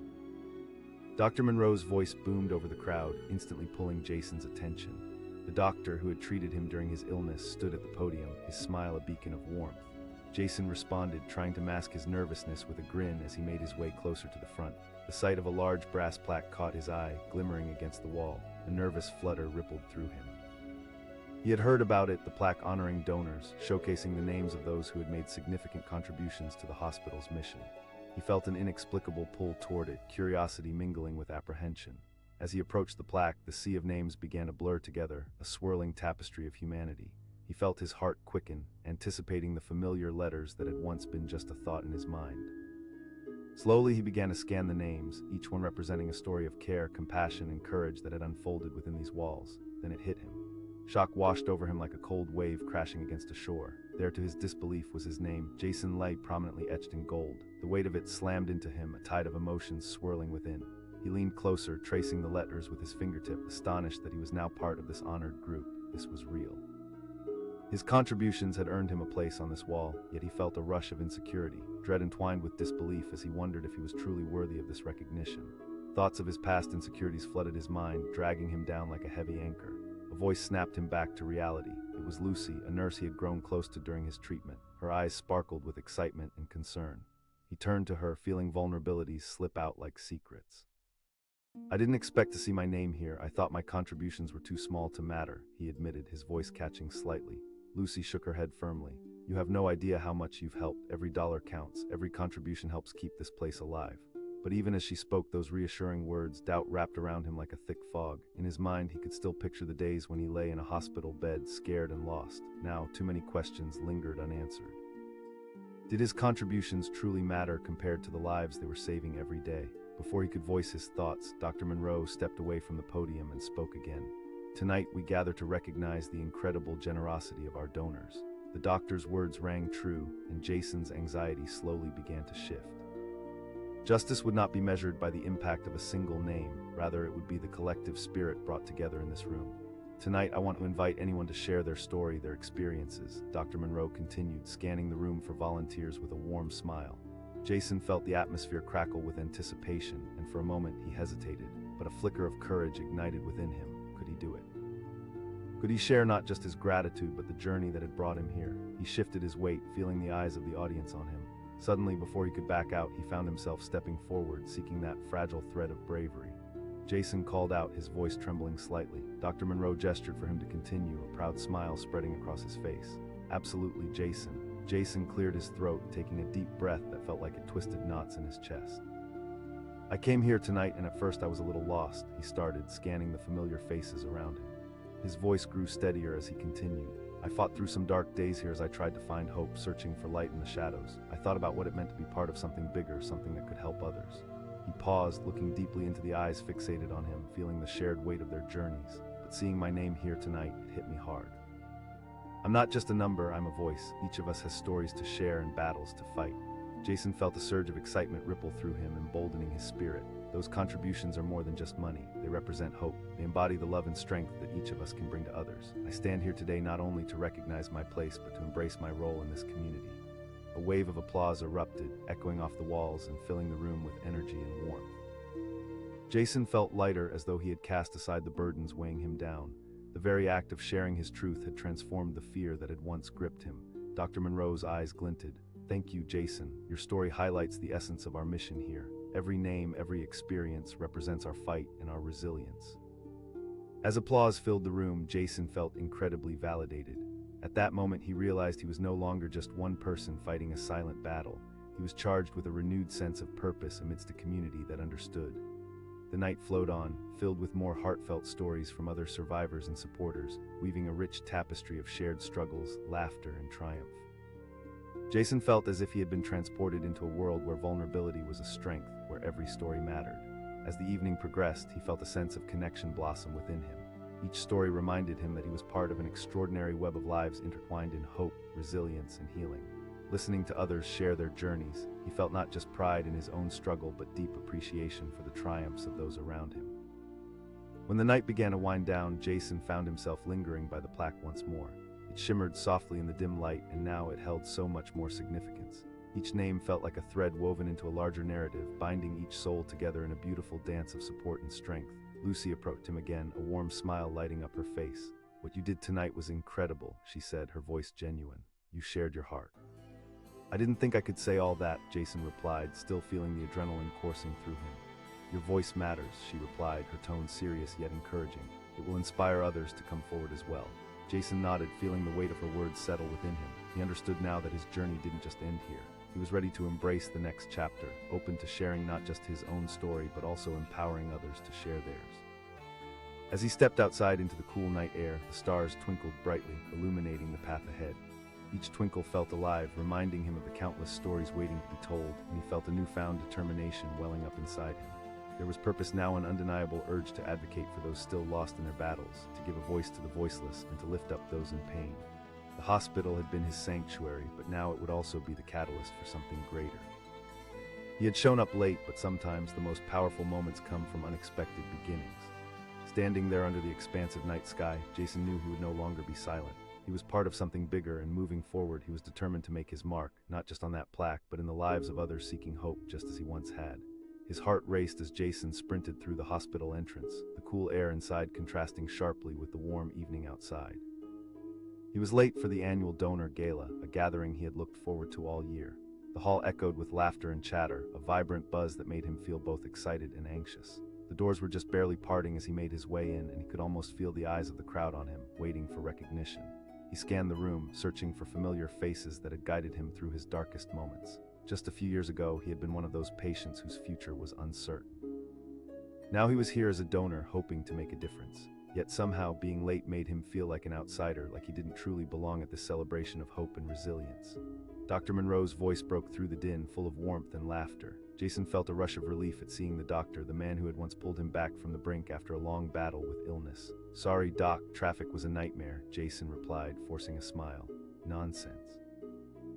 Dr. Monroe's voice boomed over the crowd, instantly pulling Jason's attention. The doctor who had treated him during his illness stood at the podium, his smile a beacon of warmth. Jason responded, trying to mask his nervousness with a grin as he made his way closer to the front. The sight of a large brass plaque caught his eye, glimmering against the wall. A nervous flutter rippled through him. He had heard about it, the plaque honoring donors, showcasing the names of those who had made significant contributions to the hospital's mission. He felt an inexplicable pull toward it, curiosity mingling with apprehension. As he approached the plaque, the sea of names began to blur together, a swirling tapestry of humanity. He felt his heart quicken, anticipating the familiar letters that had once been just a thought in his mind. Slowly he began to scan the names, each one representing a story of care, compassion, and courage that had unfolded within these walls. Then it hit him. Shock washed over him like a cold wave crashing against a shore. There, to his disbelief, was his name, Jason Lay, prominently etched in gold. The weight of it slammed into him, a tide of emotions swirling within. He leaned closer, tracing the letters with his fingertip, astonished that he was now part of this honored group. This was real. His contributions had earned him a place on this wall, yet he felt a rush of insecurity, dread entwined with disbelief as he wondered if he was truly worthy of this recognition. Thoughts of his past insecurities flooded his mind, dragging him down like a heavy anchor. A voice snapped him back to reality. It was Lucy, a nurse he had grown close to during his treatment. Her eyes sparkled with excitement and concern. He turned to her, feeling vulnerabilities slip out like secrets. "I didn't expect to see my name here. I thought my contributions were too small to matter," he admitted, his voice catching slightly. Lucy shook her head firmly. "You have no idea how much you've helped. Every dollar counts. Every contribution helps keep this place alive." But even as she spoke those reassuring words, doubt wrapped around him like a thick fog. In his mind, he could still picture the days when he lay in a hospital bed, scared and lost. Now, too many questions lingered unanswered. Did his contributions truly matter compared to the lives they were saving every day? Before he could voice his thoughts, Dr. Monroe stepped away from the podium and spoke again. "Tonight, we gather to recognize the incredible generosity of our donors." The doctor's words rang true, and Jason's anxiety slowly began to shift. Justice would not be measured by the impact of a single name, rather it would be the collective spirit brought together in this room. "Tonight, I want to invite anyone to share their story, their experiences," Dr. Monroe continued, scanning the room for volunteers with a warm smile. Jason felt the atmosphere crackle with anticipation, and for a moment he hesitated, but a flicker of courage ignited within him. Could he do it? Could he share not just his gratitude, but the journey that had brought him here? He shifted his weight, feeling the eyes of the audience on him. Suddenly, before he could back out, he found himself stepping forward, seeking that fragile thread of bravery. Jason called out, his voice trembling slightly. Dr. Monroe gestured for him to continue, a proud smile spreading across his face. "Absolutely, Jason." Jason cleared his throat, taking a deep breath that felt like it twisted knots in his chest. "I came here tonight, and at first I was a little lost," he started, scanning the familiar faces around him. His voice grew steadier as he continued. "I fought through some dark days here as I tried to find hope, searching for light in the shadows. I thought about what it meant to be part of something bigger, something that could help others." He paused, looking deeply into the eyes fixated on him, feeling the shared weight of their journeys. "But seeing my name here tonight, it hit me hard. I'm not just a number, I'm a voice. Each of us has stories to share and battles to fight." Jason felt a surge of excitement ripple through him, emboldening his spirit. Those contributions are more than just money. They represent hope. They embody the love and strength that each of us can bring to others. I stand here today not only to recognize my place, but to embrace my role in this community. A wave of applause erupted, echoing off the walls and filling the room with energy and warmth. Jason felt lighter, as though he had cast aside the burdens weighing him down. The very act of sharing his truth had transformed the fear that had once gripped him. Dr. Monroe's eyes glinted. "Thank you, Jason. Your story highlights the essence of our mission here. Every name, every experience represents our fight and our resilience." As applause filled the room, Jason felt incredibly validated. At that moment, he realized he was no longer just one person fighting a silent battle. He was charged with a renewed sense of purpose amidst a community that understood. The night flowed on, filled with more heartfelt stories from other survivors and supporters, weaving a rich tapestry of shared struggles, laughter, and triumph. Jason felt as if he had been transported into a world where vulnerability was a strength, where every story mattered. As the evening progressed, he felt a sense of connection blossom within him. Each story reminded him that he was part of an extraordinary web of lives intertwined in hope, resilience, and healing. Listening to others share their journeys, he felt not just pride in his own struggle, but deep appreciation for the triumphs of those around him. When the night began to wind down, Jason found himself lingering by the plaque once more. It shimmered softly in the dim light, and now it held so much more significance. Each name felt like a thread woven into a larger narrative, binding each soul together in a beautiful dance of support and strength. Lucy approached him again, a warm smile lighting up her face. "What you did tonight was incredible," she said, her voice genuine. "You shared your heart." "I didn't think I could say all that," Jason replied, still feeling the adrenaline coursing through him. "Your voice matters," she replied, her tone serious yet encouraging. "It will inspire others to come forward as well." Jason nodded, feeling the weight of her words settle within him. He understood now that his journey didn't just end here. He was ready to embrace the next chapter, open to sharing not just his own story, but also empowering others to share theirs. As he stepped outside into the cool night air, the stars twinkled brightly, illuminating the path ahead. Each twinkle felt alive, reminding him of the countless stories waiting to be told, and he felt a newfound determination welling up inside him. There was purpose now, an undeniable urge to advocate for those still lost in their battles, to give a voice to the voiceless, and to lift up those in pain. The hospital had been his sanctuary, but now it would also be the catalyst for something greater. He had shown up late, but sometimes the most powerful moments come from unexpected beginnings. Standing there under the expansive night sky, Jason knew he would no longer be silent. He was part of something bigger, and moving forward, he was determined to make his mark, not just on that plaque, but in the lives of others seeking hope just as he once had. His heart raced as Jason sprinted through the hospital entrance, the cool air inside contrasting sharply with the warm evening outside. He was late for the annual donor gala, a gathering he had looked forward to all year. The hall echoed with laughter and chatter, a vibrant buzz that made him feel both excited and anxious. The doors were just barely parting as he made his way in, and he could almost feel the eyes of the crowd on him, waiting for recognition. He scanned the room, searching for familiar faces that had guided him through his darkest moments. Just a few years ago, he had been one of those patients whose future was uncertain. Now he was here as a donor, hoping to make a difference. Yet somehow, being late made him feel like an outsider, like he didn't truly belong at this celebration of hope and resilience. Dr. Monroe's voice broke through the din, full of warmth and laughter. Jason felt a rush of relief at seeing the doctor, the man who had once pulled him back from the brink after a long battle with illness. "Sorry, Doc, traffic was a nightmare," Jason replied, forcing a smile. "Nonsense.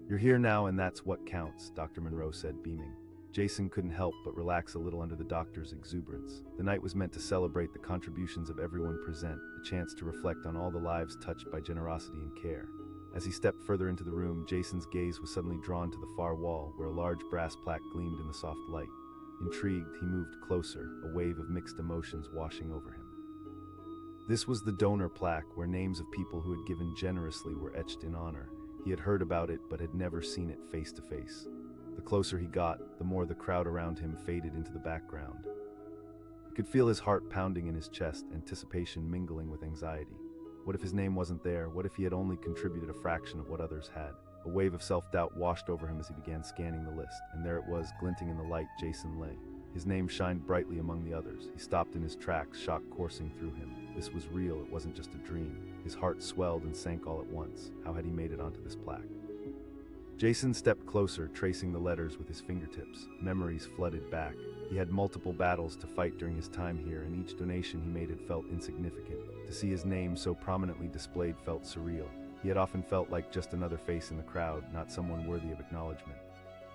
You're here now, and that's what counts," Dr. Monroe said, beaming. Jason couldn't help but relax a little under the doctor's exuberance. The night was meant to celebrate the contributions of everyone present, a chance to reflect on all the lives touched by generosity and care. As he stepped further into the room, Jason's gaze was suddenly drawn to the far wall, where a large brass plaque gleamed in the soft light. Intrigued, he moved closer, a wave of mixed emotions washing over him. This was the donor plaque, where names of people who had given generously were etched in honor. He had heard about it, but had never seen it face to face. The closer he got, the more the crowd around him faded into the background. He could feel his heart pounding in his chest, anticipation mingling with anxiety. What if his name wasn't there? What if he had only contributed a fraction of what others had? A wave of self-doubt washed over him as he began scanning the list, and there it was, glinting in the light. Jason lay. His name shined brightly among the others. He stopped in his tracks, shock coursing through him. This was real, it wasn't just a dream. His heart swelled and sank all at once. How had he made it onto this plaque? Jason stepped closer, tracing the letters with his fingertips. Memories flooded back. He had multiple battles to fight during his time here, and each donation he made had felt insignificant. To see his name so prominently displayed felt surreal. He had often felt like just another face in the crowd, not someone worthy of acknowledgement.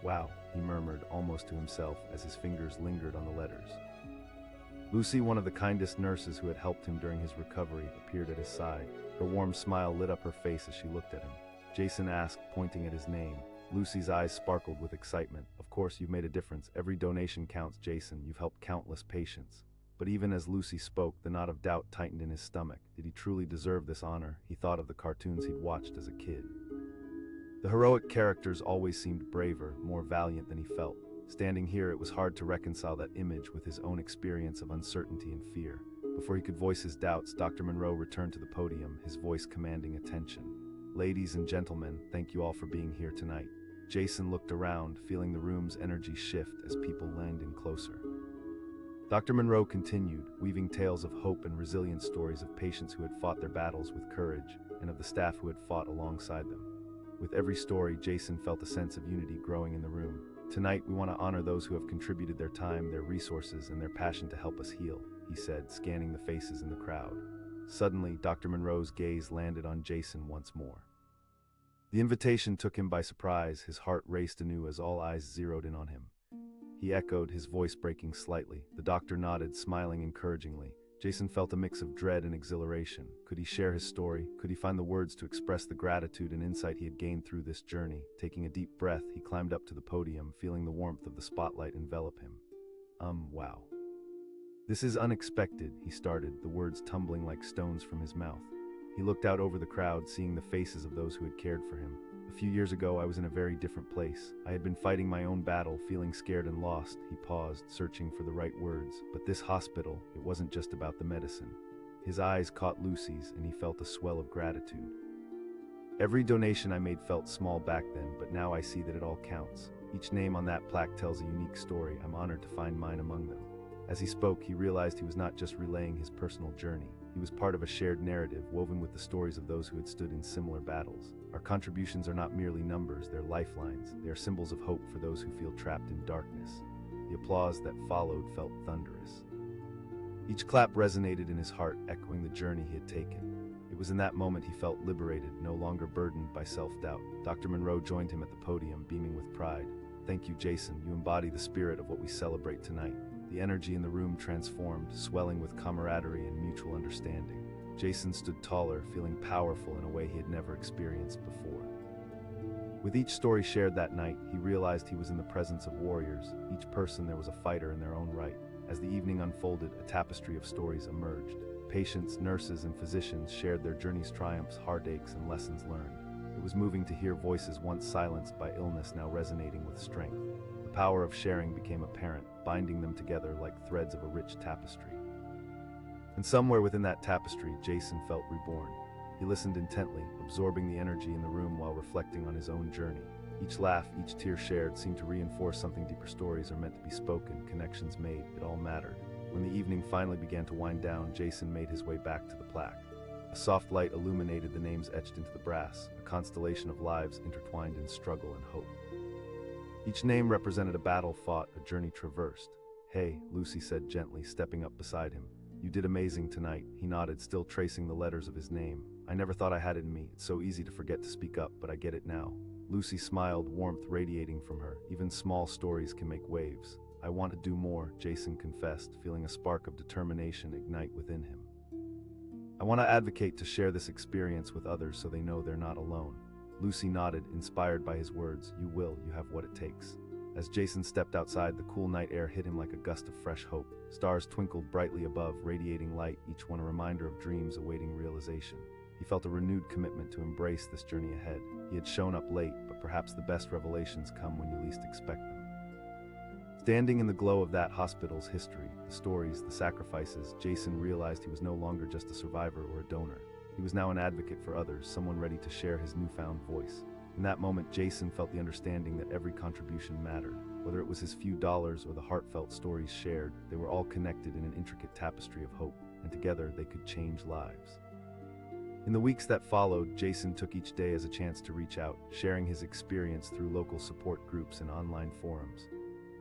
"Wow," he murmured, almost to himself, as his fingers lingered on the letters. Lucy, one of the kindest nurses who had helped him during his recovery, appeared at his side. Her warm smile lit up her face as she looked at him. Jason asked, pointing at his name. Lucy's eyes sparkled with excitement. "Of course, you've made a difference. Every donation counts, Jason. You've helped countless patients." But even as Lucy spoke, the knot of doubt tightened in his stomach. Did he truly deserve this honor? He thought of the cartoons he'd watched as a kid. The heroic characters always seemed braver, more valiant than he felt. Standing here, it was hard to reconcile that image with his own experience of uncertainty and fear. Before he could voice his doubts, Dr. Monroe returned to the podium, his voice commanding attention. "Ladies and gentlemen, thank you all for being here tonight." Jason looked around, feeling the room's energy shift as people leaned in closer. Dr. Monroe continued, weaving tales of hope and resilient stories of patients who had fought their battles with courage, and of the staff who had fought alongside them. With every story, Jason felt a sense of unity growing in the room. "Tonight, we want to honor those who have contributed their time, their resources, and their passion to help us heal," he said, scanning the faces in the crowd. Suddenly, Dr. Monroe's gaze landed on Jason once more. The invitation took him by surprise. His heart raced anew as all eyes zeroed in on him. He echoed, his voice breaking slightly. The doctor nodded, smiling encouragingly. Jason felt a mix of dread and exhilaration. Could he share his story? Could he find the words to express the gratitude and insight he had gained through this journey? Taking a deep breath, he climbed up to the podium, feeling the warmth of the spotlight envelop him. Wow. This is unexpected, he started, the words tumbling like stones from his mouth. He looked out over the crowd, seeing the faces of those who had cared for him. A few years ago, I was in a very different place. I had been fighting my own battle, feeling scared and lost. He paused, searching for the right words. But this hospital, it wasn't just about the medicine. His eyes caught Lucy's, and he felt a swell of gratitude. Every donation I made felt small back then, but now I see that it all counts. Each name on that plaque tells a unique story. I'm honored to find mine among them. As he spoke, he realized he was not just relaying his personal journey. He was part of a shared narrative, woven with the stories of those who had stood in similar battles. Our contributions are not merely numbers, they're lifelines. They are symbols of hope for those who feel trapped in darkness. The applause that followed felt thunderous. Each clap resonated in his heart, echoing the journey he had taken. It was in that moment he felt liberated, no longer burdened by self-doubt. Dr. Monroe joined him at the podium, beaming with pride. Thank you, Jason. You embody the spirit of what we celebrate tonight. The energy in the room transformed, swelling with camaraderie and mutual understanding. Jason stood taller, feeling powerful in a way he had never experienced before. With each story shared that night, he realized he was in the presence of warriors. Each person there was a fighter in their own right. As the evening unfolded, a tapestry of stories emerged. Patients, nurses, and physicians shared their journey's triumphs, heartaches, and lessons learned. It was moving to hear voices once silenced by illness now resonating with strength. The power of sharing became apparent, binding them together like threads of a rich tapestry. And somewhere within that tapestry, Jason felt reborn. He listened intently, absorbing the energy in the room while reflecting on his own journey. Each laugh, each tear shared seemed to reinforce something deeper. Stories are meant to be spoken, connections made, it all mattered. When the evening finally began to wind down, Jason made his way back to the plaque. A soft light illuminated the names etched into the brass, a constellation of lives intertwined in struggle and hope. Each name represented a battle fought, a journey traversed. Hey, Lucy said gently, stepping up beside him. You did amazing tonight. He nodded, still tracing the letters of his name. I never thought I had it in me. It's so easy to forget to speak up, but I get it now. Lucy smiled, warmth radiating from her. Even small stories can make waves. I want to do more, Jason confessed, feeling a spark of determination ignite within him. I want to advocate to share this experience with others so they know they're not alone. Lucy nodded, inspired by his words. You will, you have what it takes. As Jason stepped outside, the cool night air hit him like a gust of fresh hope. Stars twinkled brightly above, radiating light, each one a reminder of dreams awaiting realization. He felt a renewed commitment to embrace this journey ahead. He had shown up late, but perhaps the best revelations come when you least expect them. Standing in the glow of that hospital's history, the stories, the sacrifices, Jason realized he was no longer just a survivor or a donor. He was now an advocate for others, someone ready to share his newfound voice. In that moment, Jason felt the understanding that every contribution mattered. Whether it was his few dollars or the heartfelt stories shared, they were all connected in an intricate tapestry of hope, and together they could change lives. In the weeks that followed, Jason took each day as a chance to reach out, sharing his experience through local support groups and online forums.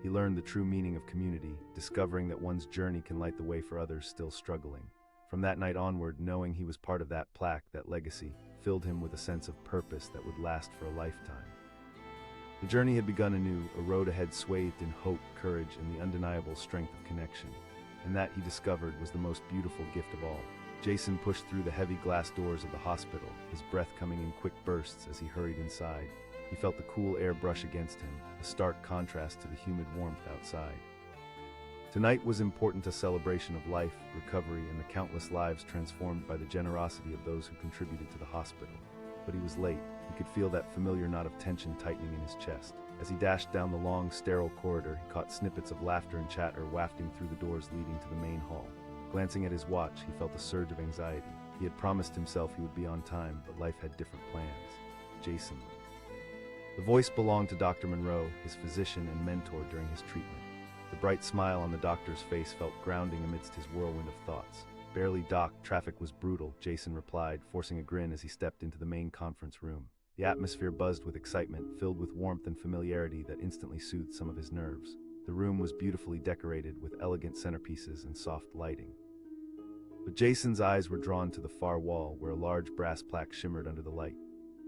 He learned the true meaning of community, discovering that one's journey can light the way for others still struggling. From that night onward, knowing he was part of that plaque, that legacy, filled him with a sense of purpose that would last for a lifetime. The journey had begun anew, a road ahead swathed in hope, courage, and the undeniable strength of connection. And that, he discovered, was the most beautiful gift of all. Jason pushed through the heavy glass doors of the hospital, his breath coming in quick bursts as he hurried inside. He felt the cool air brush against him, a stark contrast to the humid warmth outside. Tonight was important, a celebration of life, recovery, and the countless lives transformed by the generosity of those who contributed to the hospital. But he was late. He could feel that familiar knot of tension tightening in his chest. As he dashed down the long, sterile corridor, he caught snippets of laughter and chatter wafting through the doors leading to the main hall. Glancing at his watch, he felt a surge of anxiety. He had promised himself he would be on time, but life had different plans. Jason. The voice belonged to Dr. Monroe, his physician and mentor during his treatment. The bright smile on the doctor's face felt grounding amidst his whirlwind of thoughts. Barely, Doc, traffic was brutal, Jason replied, forcing a grin as he stepped into the main conference room. The atmosphere buzzed with excitement, filled with warmth and familiarity that instantly soothed some of his nerves. The room was beautifully decorated with elegant centerpieces and soft lighting. But Jason's eyes were drawn to the far wall, where a large brass plaque shimmered under the light.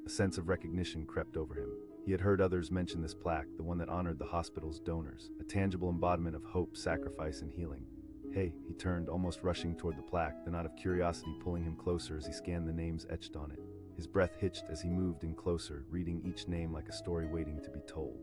A sense of recognition crept over him. He had heard others mention this plaque, the one that honored the hospital's donors, a tangible embodiment of hope, sacrifice, and healing. Hey, he turned, almost rushing toward the plaque, the knot of curiosity pulling him closer as he scanned the names etched on it. His breath hitched as he moved in closer, reading each name like a story waiting to be told.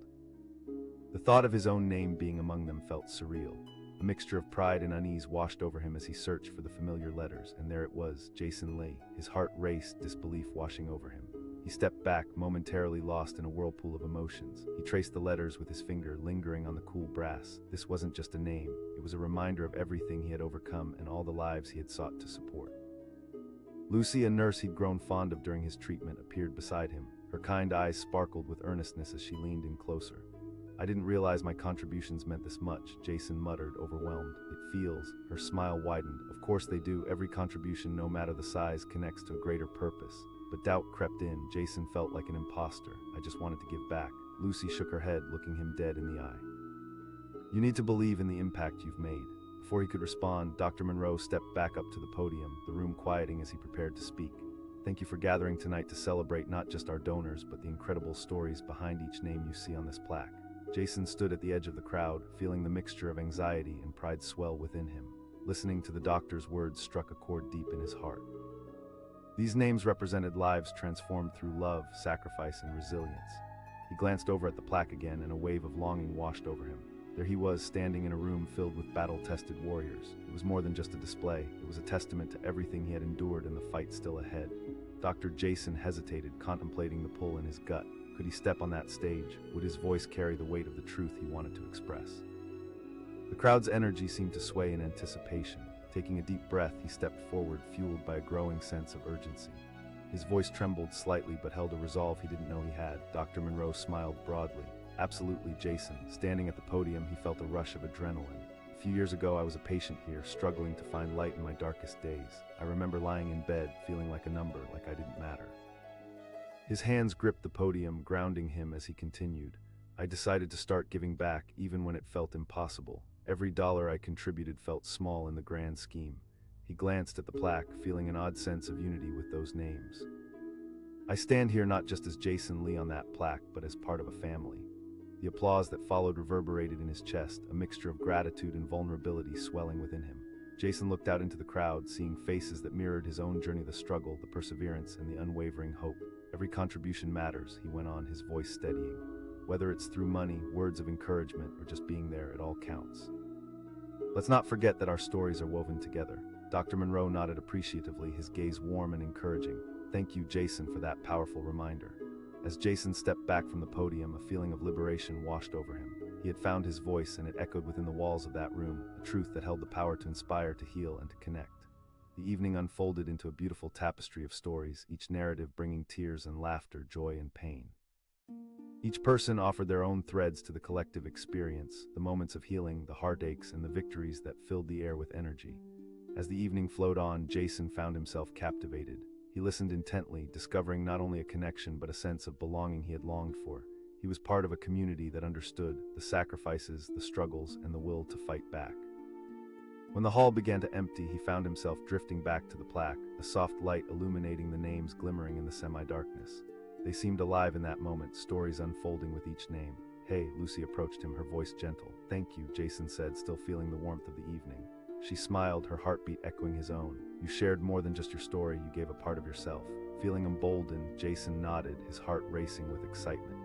The thought of his own name being among them felt surreal. A mixture of pride and unease washed over him as he searched for the familiar letters, and there it was, Jason Lee. His heart raced, disbelief washing over him. He stepped back, momentarily lost in a whirlpool of emotions. He traced the letters with his finger, lingering on the cool brass. This wasn't just a name, it was a reminder of everything he had overcome and all the lives he had sought to support. Lucy, a nurse he'd grown fond of during his treatment, appeared beside him. Her kind eyes sparkled with earnestness as she leaned in closer. "I didn't realize my contributions meant this much," Jason muttered, overwhelmed. "It feels," her smile widened. "Of course they do. Every contribution, no matter the size, connects to a greater purpose." But doubt crept in. Jason felt like an imposter. "I just wanted to give back." Lucy shook her head, looking him dead in the eye. "You need to believe in the impact you've made." Before he could respond, Dr. Monroe stepped back up to the podium, the room quieting as he prepared to speak. "Thank you for gathering tonight to celebrate not just our donors, but the incredible stories behind each name you see on this plaque." Jason stood at the edge of the crowd, feeling the mixture of anxiety and pride swell within him. Listening to the doctor's words struck a chord deep in his heart. These names represented lives transformed through love, sacrifice, and resilience. He glanced over at the plaque again, and a wave of longing washed over him. There he was, standing in a room filled with battle-tested warriors. It was more than just a display. It was a testament to everything he had endured and the fight still ahead. Dr. Jason hesitated, contemplating the pull in his gut. Could he step on that stage? Would his voice carry the weight of the truth he wanted to express? The crowd's energy seemed to sway in anticipation. Taking a deep breath, he stepped forward, fueled by a growing sense of urgency. His voice trembled slightly but held a resolve he didn't know he had. Dr. Monroe smiled broadly. "Absolutely, Jason." Standing at the podium, he felt a rush of adrenaline. "A few years ago, I was a patient here, struggling to find light in my darkest days. I remember lying in bed, feeling like a number, like I didn't matter." His hands gripped the podium, grounding him as he continued. "I decided to start giving back, even when it felt impossible. Every dollar I contributed felt small in the grand scheme." He glanced at the plaque, feeling an odd sense of unity with those names. "I stand here not just as Jason Lee on that plaque, but as part of a family." The applause that followed reverberated in his chest, a mixture of gratitude and vulnerability swelling within him. Jason looked out into the crowd, seeing faces that mirrored his own journey, the struggle, the perseverance, and the unwavering hope. "Every contribution matters," he went on, his voice steadying. "Whether it's through money, words of encouragement, or just being there, it all counts. Let's not forget that our stories are woven together." Dr. Monroe nodded appreciatively, his gaze warm and encouraging. "Thank you, Jason, for that powerful reminder." As Jason stepped back from the podium, a feeling of liberation washed over him. He had found his voice, and it echoed within the walls of that room, a truth that held the power to inspire, to heal, and to connect. The evening unfolded into a beautiful tapestry of stories, each narrative bringing tears and laughter, joy and pain. Each person offered their own threads to the collective experience, the moments of healing, the heartaches, and the victories that filled the air with energy. As the evening flowed on, Jason found himself captivated. He listened intently, discovering not only a connection but a sense of belonging he had longed for. He was part of a community that understood the sacrifices, the struggles, and the will to fight back. When the hall began to empty, he found himself drifting back to the plaque, a soft light illuminating the names glimmering in the semi-darkness. They seemed alive in that moment, stories unfolding with each name. "Hey," Lucy approached him, her voice gentle. "Thank you," Jason said, still feeling the warmth of the evening. She smiled, her heartbeat echoing his own. "You shared more than just your story, you gave a part of yourself." Feeling emboldened, Jason nodded, his heart racing with excitement.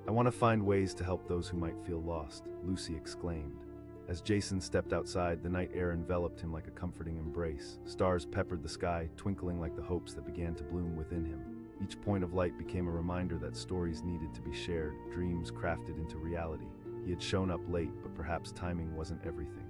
"I want to find ways to help those who might feel lost," Lucy exclaimed. As Jason stepped outside, the night air enveloped him like a comforting embrace. Stars peppered the sky, twinkling like the hopes that began to bloom within him. Each point of light became a reminder that stories needed to be shared, dreams crafted into reality. He had shown up late, but perhaps timing wasn't everything.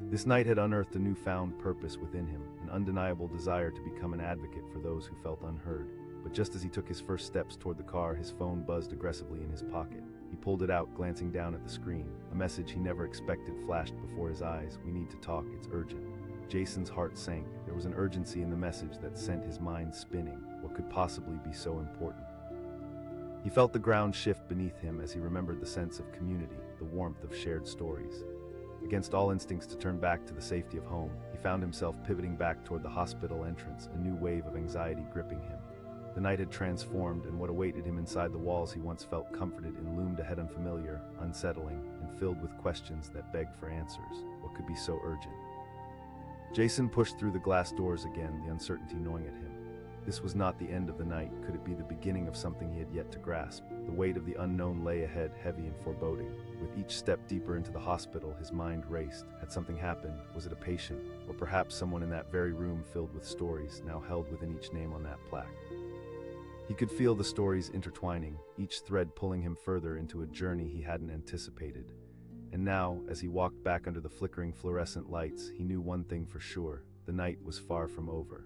This night had unearthed a newfound purpose within him, an undeniable desire to become an advocate for those who felt unheard. But just as he took his first steps toward the car, his phone buzzed aggressively in his pocket. He pulled it out, glancing down at the screen. A message he never expected flashed before his eyes. "We need to talk, it's urgent." Jason's heart sank. There was an urgency in the message that sent his mind spinning. What could possibly be so important? He felt the ground shift beneath him as he remembered the sense of community, the warmth of shared stories. Against all instincts to turn back to the safety of home, he found himself pivoting back toward the hospital entrance, a new wave of anxiety gripping him. The night had transformed, and what awaited him inside the walls he once felt comforted in loomed ahead unfamiliar, unsettling, and filled with questions that begged for answers. What what could be so urgent. Jason pushed through the glass doors again, the uncertainty gnawing at him. This was not the end of the night. Could it be the beginning of something he had yet to grasp? The weight of the unknown lay ahead, heavy and foreboding. With each step deeper into the hospital, his mind raced. Had something happened? Was it a patient? Or perhaps someone in that very room filled with stories, now held within each name on that plaque? He could feel the stories intertwining, each thread pulling him further into a journey he hadn't anticipated. And now, as he walked back under the flickering fluorescent lights, he knew one thing for sure: the night was far from over.